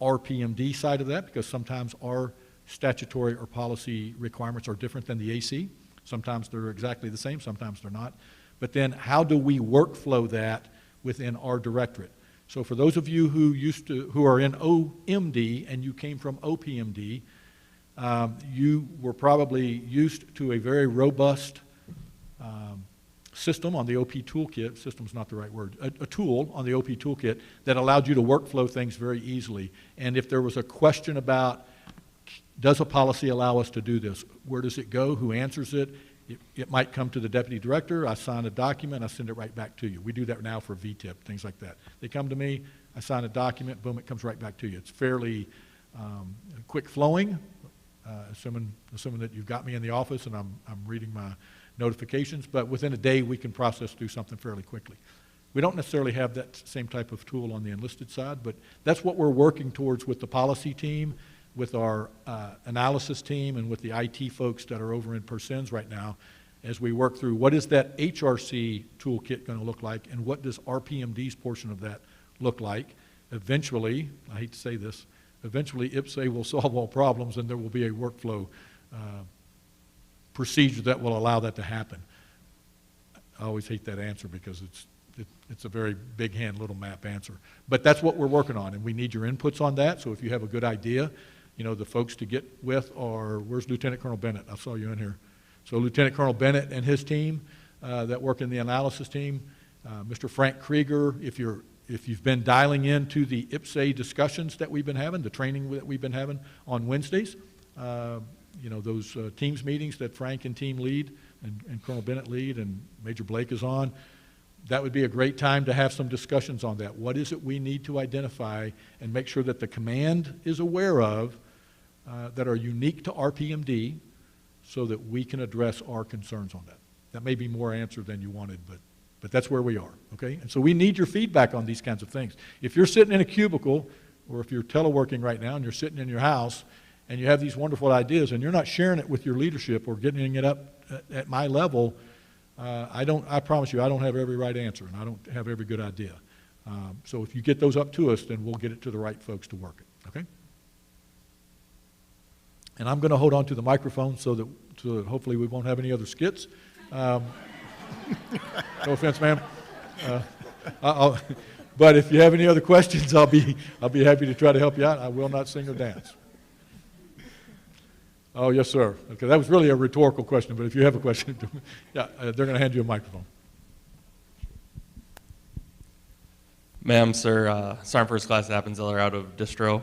RPMD side of that? Because sometimes our statutory or policy requirements are different than the AC. Sometimes they're exactly the same, sometimes they're not. But then how do we workflow that within our directorate? So for those of you who are in OMD and you came from OPMD, you were probably used to a very robust system on the OP toolkit. System's not the right word. A tool on the OP toolkit that allowed you to workflow things very easily. And if there was a question about, does a policy allow us to do this? Where does it go? Who answers it? It might come to the deputy director. I sign a document. I send it right back to you. We do that now for VTIP, things like that. They come to me. I sign a document. Boom, it comes right back to you. It's fairly quick flowing, assuming that you've got me in the office and I'm reading my notifications. But within a day, we can process through something fairly quickly. We don't necessarily have that same type of tool on the enlisted side, but that's what we're working towards with the policy team, with our analysis team, and with the IT folks that are over in Persins right now, as we work through what is that HRC toolkit going to look like, and what does RPMD's portion of that look like. Eventually, I hate to say this, eventually IPSA will solve all problems and there will be a workflow procedure that will allow that to happen. I always hate that answer because it's a very big hand, little map answer. But that's what we're working on, and we need your inputs on that. So if you have a good idea, the folks to get with are, where's Lieutenant Colonel Bennett? I saw you in here. So Lieutenant Colonel Bennett and his team that work in the analysis team, Mr. Frank Krieger, if you've been dialing into the IPSA discussions that we've been having, the training that we've been having on Wednesdays, those teams meetings that Frank and team lead and Colonel Bennett lead and Major Blake is on, that would be a great time to have some discussions on that. What is it we need to identify and make sure that the command is aware of that are unique to RPMD so that we can address our concerns on that? That may be more answer than you wanted, but that's where we are, okay? And so we need your feedback on these kinds of things. If you're sitting in a cubicle, or if you're teleworking right now and you're sitting in your house and you have these wonderful ideas and you're not sharing it with your leadership or getting it up at my level, I promise you, I don't have every right answer and I don't have every good idea. So if you get those up to us, then we'll get it to the right folks to work it, okay? And I'm going to hold on to the microphone so that hopefully we won't have any other skits. No offense, ma'am. But if you have any other questions, I'll be happy to try to help you out. I will not sing or dance. Oh, yes, sir. Okay, that was really a rhetorical question, but if you have a question, yeah, they're going to hand you a microphone. Ma'am, sir, Sergeant First Class Appenzell out of Distro.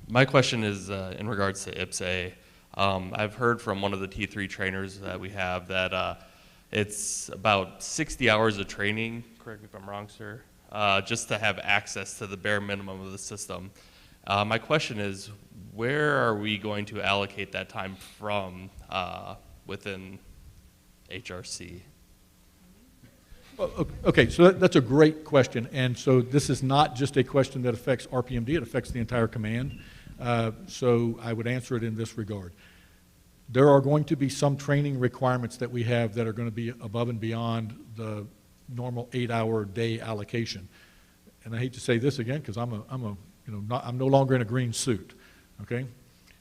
My question is in regards to IPSA. I've heard from one of the T3 trainers that we have that it's about 60 hours of training, correct me if I'm wrong, sir, just to have access to the bare minimum of the system. My question is, where are we going to allocate that time from within HRC? Well, okay, so that's a great question. And so this is not just a question that affects RPMD, it affects the entire command. So I would answer it in this regard. There are going to be some training requirements that we have that are going to be above and beyond the normal 8-hour day allocation. And I hate to say this again because I'm no longer in a green suit, okay?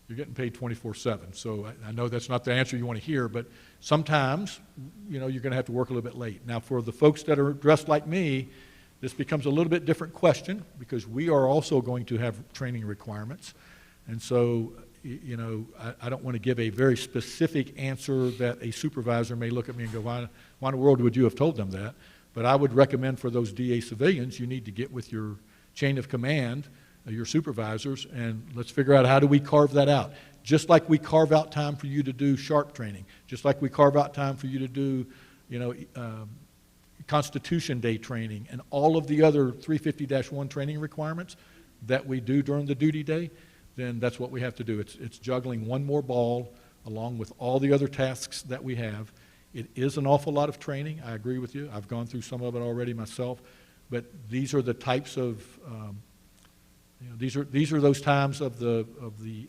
You're getting paid 24/7. So I know that's not the answer you want to hear, but sometimes, you're going to have to work a little bit late. Now, for the folks that are dressed like me, this becomes a little bit different question because we are also going to have training requirements. And so, I don't want to give a very specific answer that a supervisor may look at me and go, why in the world would you have told them that? But I would recommend for those DA civilians, you need to get with your chain of command, your supervisors, and let's figure out how do we carve that out. Just like we carve out time for you to do SHARP training, just like we carve out time for you to do, Constitution Day training and all of the other 350-1 training requirements that we do during the duty day, then that's what we have to do. It's juggling one more ball along with all the other tasks that we have. It is an awful lot of training. I agree with you. I've gone through some of it already myself, but these are the types of these are those times of the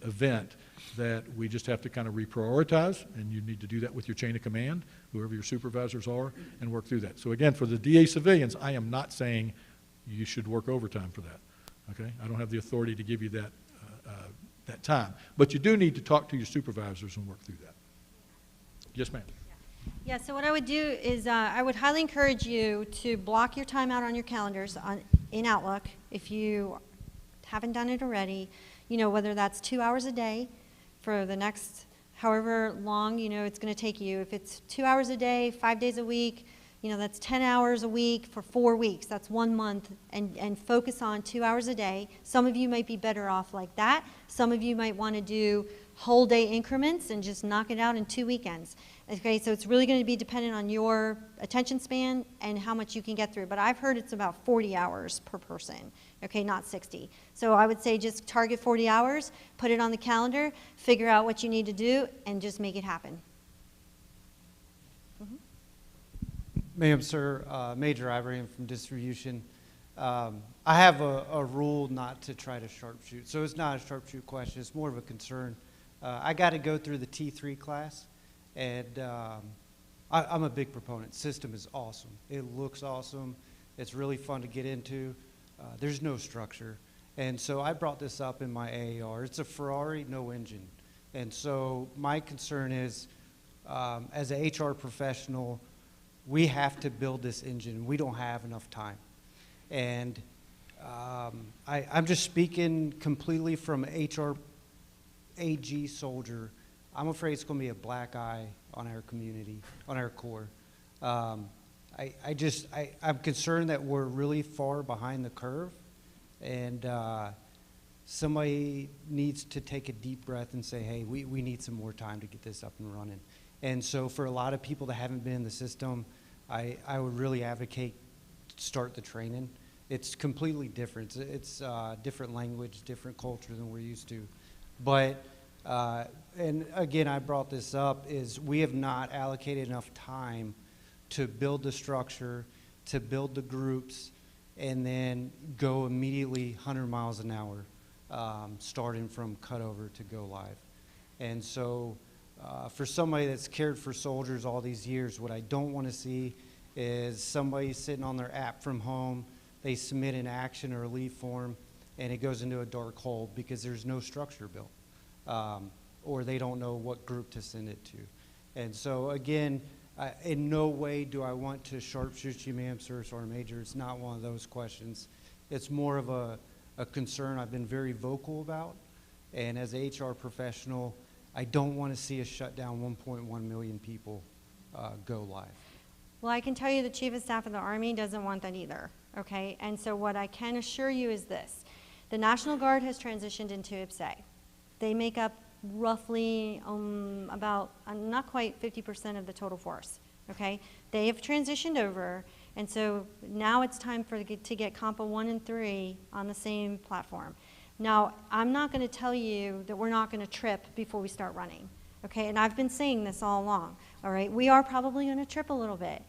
event that we just have to kind of reprioritize, and you need to do that with your chain of command, whoever your supervisors are, and work through that. So again, for the DA civilians, I am not saying you should work overtime for that. Okay, I don't have the authority to give you that time, but you do need to talk to your supervisors and work through that. Yes, ma'am. Yeah, so what I would do is I would highly encourage you to block your time out on your calendars in Outlook if you haven't done it already, whether that's 2 hours a day for the next however long, it's going to take you. If it's 2 hours a day, 5 days a week, that's 10 hours a week for 4 weeks. That's 1 month, and focus on 2 hours a day. Some of you might be better off like that. Some of you might want to do whole day increments and just knock it out in 2 weekends. Okay, so it's really going to be dependent on your attention span and how much you can get through. But I've heard it's about 40 hours per person, okay, not 60. So I would say just target 40 hours, put it on the calendar, figure out what you need to do, and just make it happen. Ma'am, sir, Major Ibrahim from Distribution. I have a rule not to try to sharpshoot. So it's not a sharpshoot question, it's more of a concern. I got to go through the T3 class, and I'm a big proponent. System is awesome. It looks awesome. It's really fun to get into. There's no structure. And so I brought this up in my AAR. It's a Ferrari, no engine. And so my concern is, as an HR professional, we have to build this engine. We don't have enough time. And I'm just speaking completely from an HR AG soldier, I'm afraid it's going to be a black eye on our community, on our Corps. I'm concerned that we're really far behind the curve, and somebody needs to take a deep breath and say, hey, we need some more time to get this up and running. And so for a lot of people that haven't been in the system, I would really advocate start the training. It's completely different. It's different language, different culture than we're used to. But, and again, I brought this up, is we have not allocated enough time to build the structure, to build the groups, and then go immediately 100 miles an hour, starting from cutover to go live. And so for somebody that's cared for soldiers all these years, what I don't want to see is somebody sitting on their app from home, they submit an action or a leave form, and it goes into a dark hole because there's no structure built, or they don't know what group to send it to. And so again, in no way do I want to sharpshoot you, ma'am, sir, sergeant major. It's not one of those questions. It's more of a concern I've been very vocal about, and as an HR professional, I don't want to see us shut down 1.1 million people go live. Well, I can tell you the Chief of Staff of the Army doesn't want that either, okay? And so what I can assure you is this. The National Guard has transitioned into IPSA. They make up roughly about not quite 50% of the total force, okay? They have transitioned over, and so now it's time to get Compa 1 and 3 on the same platform. Now, I'm not going to tell you that we're not going to trip before we start running, okay? And I've been saying this all along, all right? We are probably going to trip a little bit,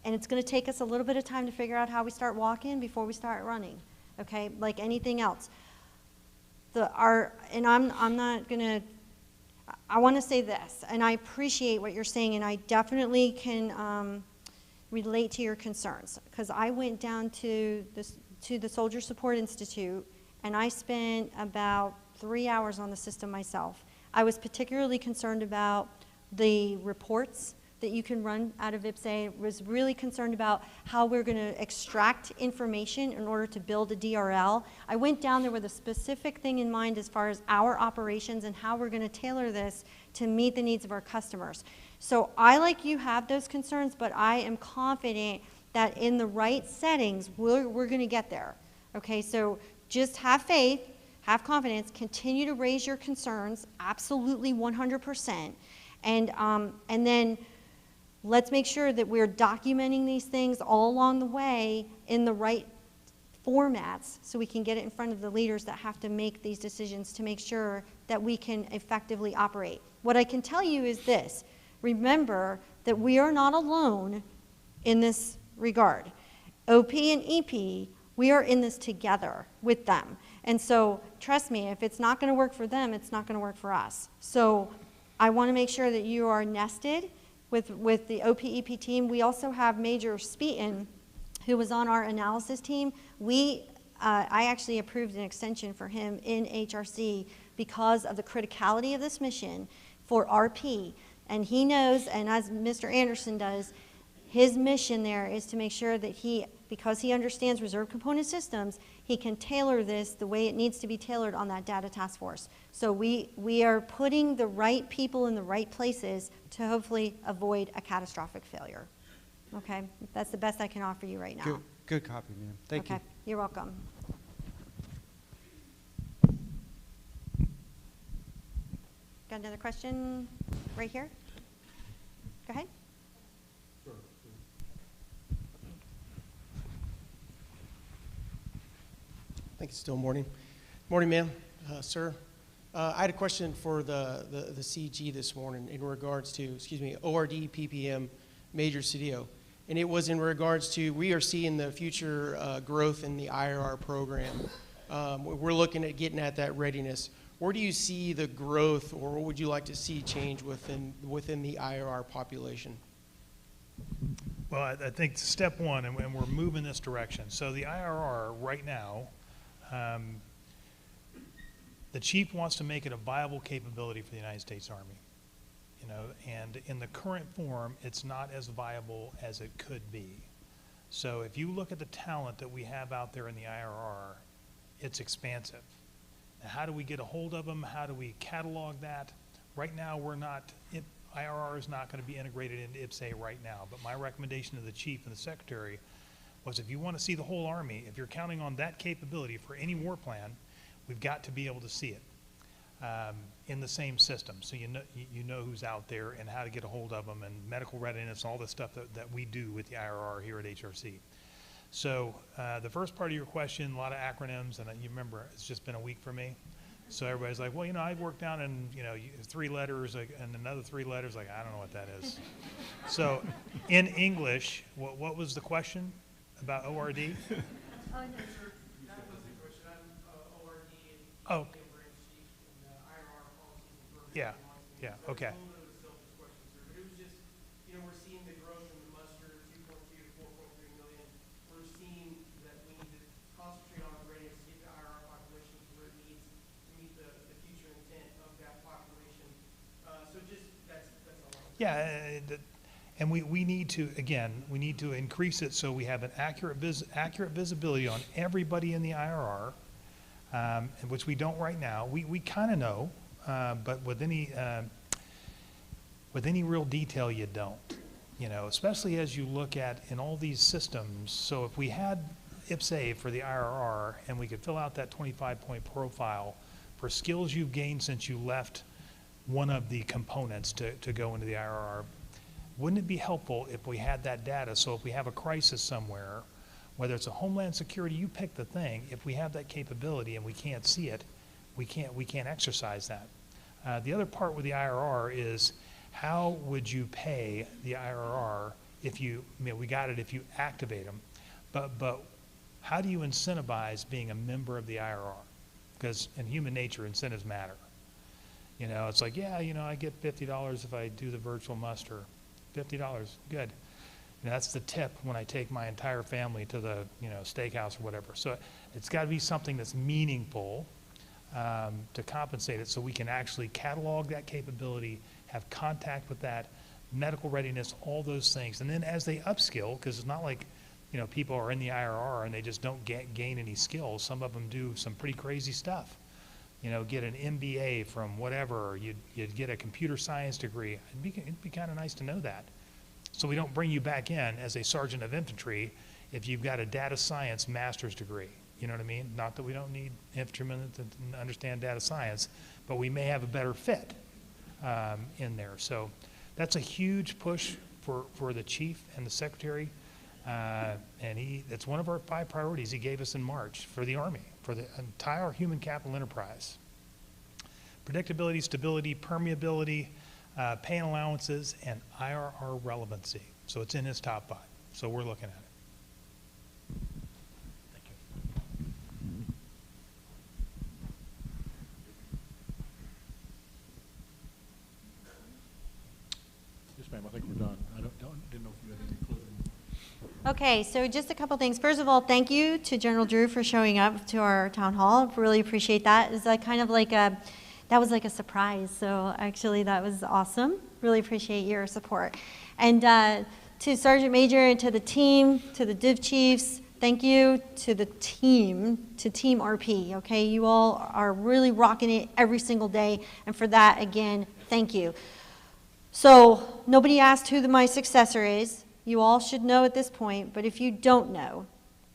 and it's going to take us a little bit of time to figure out how we start walking before we start running, okay? Like anything else. And I'm not going to, I want to say this, and I appreciate what you're saying, and I definitely can relate to your concerns, because I went down to the Soldier Support Institute, and I spent about 3 hours on the system myself. I was particularly concerned about the reports that you can run out of IPSA. Was really concerned about how we're going to extract information in order to build a DRL. I went down there with a specific thing in mind as far as our operations and how we're going to tailor this to meet the needs of our customers. So I, like you, have those concerns, but I am confident that in the right settings, we're going to get there. Okay, so just have faith, have confidence, continue to raise your concerns, absolutely 100%, and then let's make sure that we're documenting these things all along the way in the right formats so we can get it in front of the leaders that have to make these decisions to make sure that we can effectively operate. What I can tell you is this: remember that we are not alone in this regard. OP and EP, we are in this together with them. And so trust me, if it's not going to work for them, it's not going to work for us. So I want to make sure that you are nested with the OP-EP team. We also have Major Speeton, who was on our analysis team. I actually approved an extension for him in HRC because of the criticality of this mission for RP. And he knows, and as Mr. Anderson does, his mission there is to make sure that because he understands reserve component systems, he can tailor this the way it needs to be tailored on that data task force. So we are putting the right people in the right places to hopefully avoid a catastrophic failure. Okay, that's the best I can offer you right now. Good copy, ma'am. Thank you. Okay, you're welcome. Got another question right here? Go ahead. I think it's still morning. Morning, ma'am, sir. I had a question for the CG this morning in regards to, ORD PPM Major CDO. And it was in regards to, we are seeing the future growth in the IRR program. We're looking at getting at that readiness. Where do you see the growth, or what would you like to see change within the IRR population? Well, I think step one, and we're moving this direction. So the IRR right now, the chief wants to make it a viable capability for the United States Army, and in the current form, it's not as viable as it could be. So if you look at the talent that we have out there in the IRR, it's expansive. How do we get a hold of them? How do we catalog that? Right now, we're not, IRR is not going to be integrated into IPSA right now, but my recommendation to the chief and the secretary was if you want to see the whole Army, if you're counting on that capability for any war plan, we've got to be able to see it in the same system. So you know who's out there and how to get a hold of them and medical readiness, all the stuff that we do with the IRR here at HRC. So the first part of your question, a lot of acronyms, and you remember it's just been a week for me. So everybody's like, well, you know, I worked down in, you know, 3 letters and another 3 letters. Like, I don't know what that is. So in English, what was the question about ORD? That was the question. I'm ORD and Oh, branch chief and IRR policies. yeah, yeah, okay. It's a little bit of a selfish question, sir, but it was just, you know, we're seeing the growth in the muster, 2.2 to 4.3 million. We're seeing that we need to concentrate on readiness to get the IRR population to where it needs to meet the future intent of that population. So just, that's all. Yeah, and we need to, again, we need to increase it so we have an accurate visibility on everybody in the IRR, which we don't right now. We kind of know, but with any real detail, you don't. You know, especially as you look at in all these systems. So if we had IPSA for the IRR and we could fill out that 25-point profile for skills you've gained since you left one of the components to go into the IRR, wouldn't it be helpful if we had that data? So if we have a crisis somewhere, whether it's a Homeland Security, you pick the thing, if we have that capability and we can't see it, we can't exercise that. The other part with the IRR is how would you pay the IRR if you, I mean, we got it if you activate them, but how do you incentivize being a member of the IRR? Because in human nature, incentives matter. You know, it's like, yeah, you know, I get $50 if I do the virtual muster. $50, good. You know, that's the tip when I take my entire family to the, you know, steakhouse or whatever. So it's got to be something that's meaningful to compensate it so we can actually catalog that capability, have contact with that, medical readiness, all those things. And then as they upskill, because it's not like, you know, people are in the IRR and they just don't gain any skills. Some of them do some pretty crazy stuff. You know, get an MBA from whatever, you'd get a computer science degree. It'd be kind of nice to know that. So we don't bring you back in as a sergeant of infantry if you've got a data science master's degree. You know what I mean? Not that we don't need infantrymen to understand data science, but we may have a better fit in there. So that's a huge push for the chief and the secretary. And that's one of our 5 priorities he gave us in March for the Army, for the entire human capital enterprise. Predictability, stability, permeability, pay and allowances, and IRR relevancy. So it's in his top 5. So we're looking at it. Thank you. Yes, ma'am, I think we're done. I didn't know if you had any closing. Okay, so just a couple things. First of all, thank you to General Drew for showing up to our town hall. Really appreciate that. It's like kind of like that was like a surprise. So actually that was awesome. Really appreciate your support. And to Sergeant Major and to the team, to the Div Chiefs, thank you to the team, to Team RP, okay? You all are really rocking it every single day. And for that, again, thank you. So nobody asked who my successor is. You all should know at this point, but if you don't know,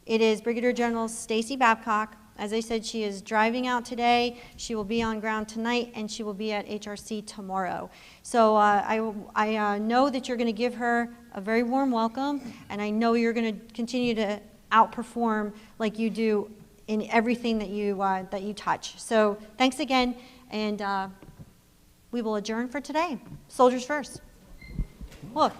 it is Brigadier General Stacy Babcock. As I said, she is driving out today. She will be on ground tonight, and she will be at HRC tomorrow. So I know that you're going to give her a very warm welcome, and I know you're going to continue to outperform like you do in everything that you touch. So thanks again, and we will adjourn for today. Soldiers first. Look.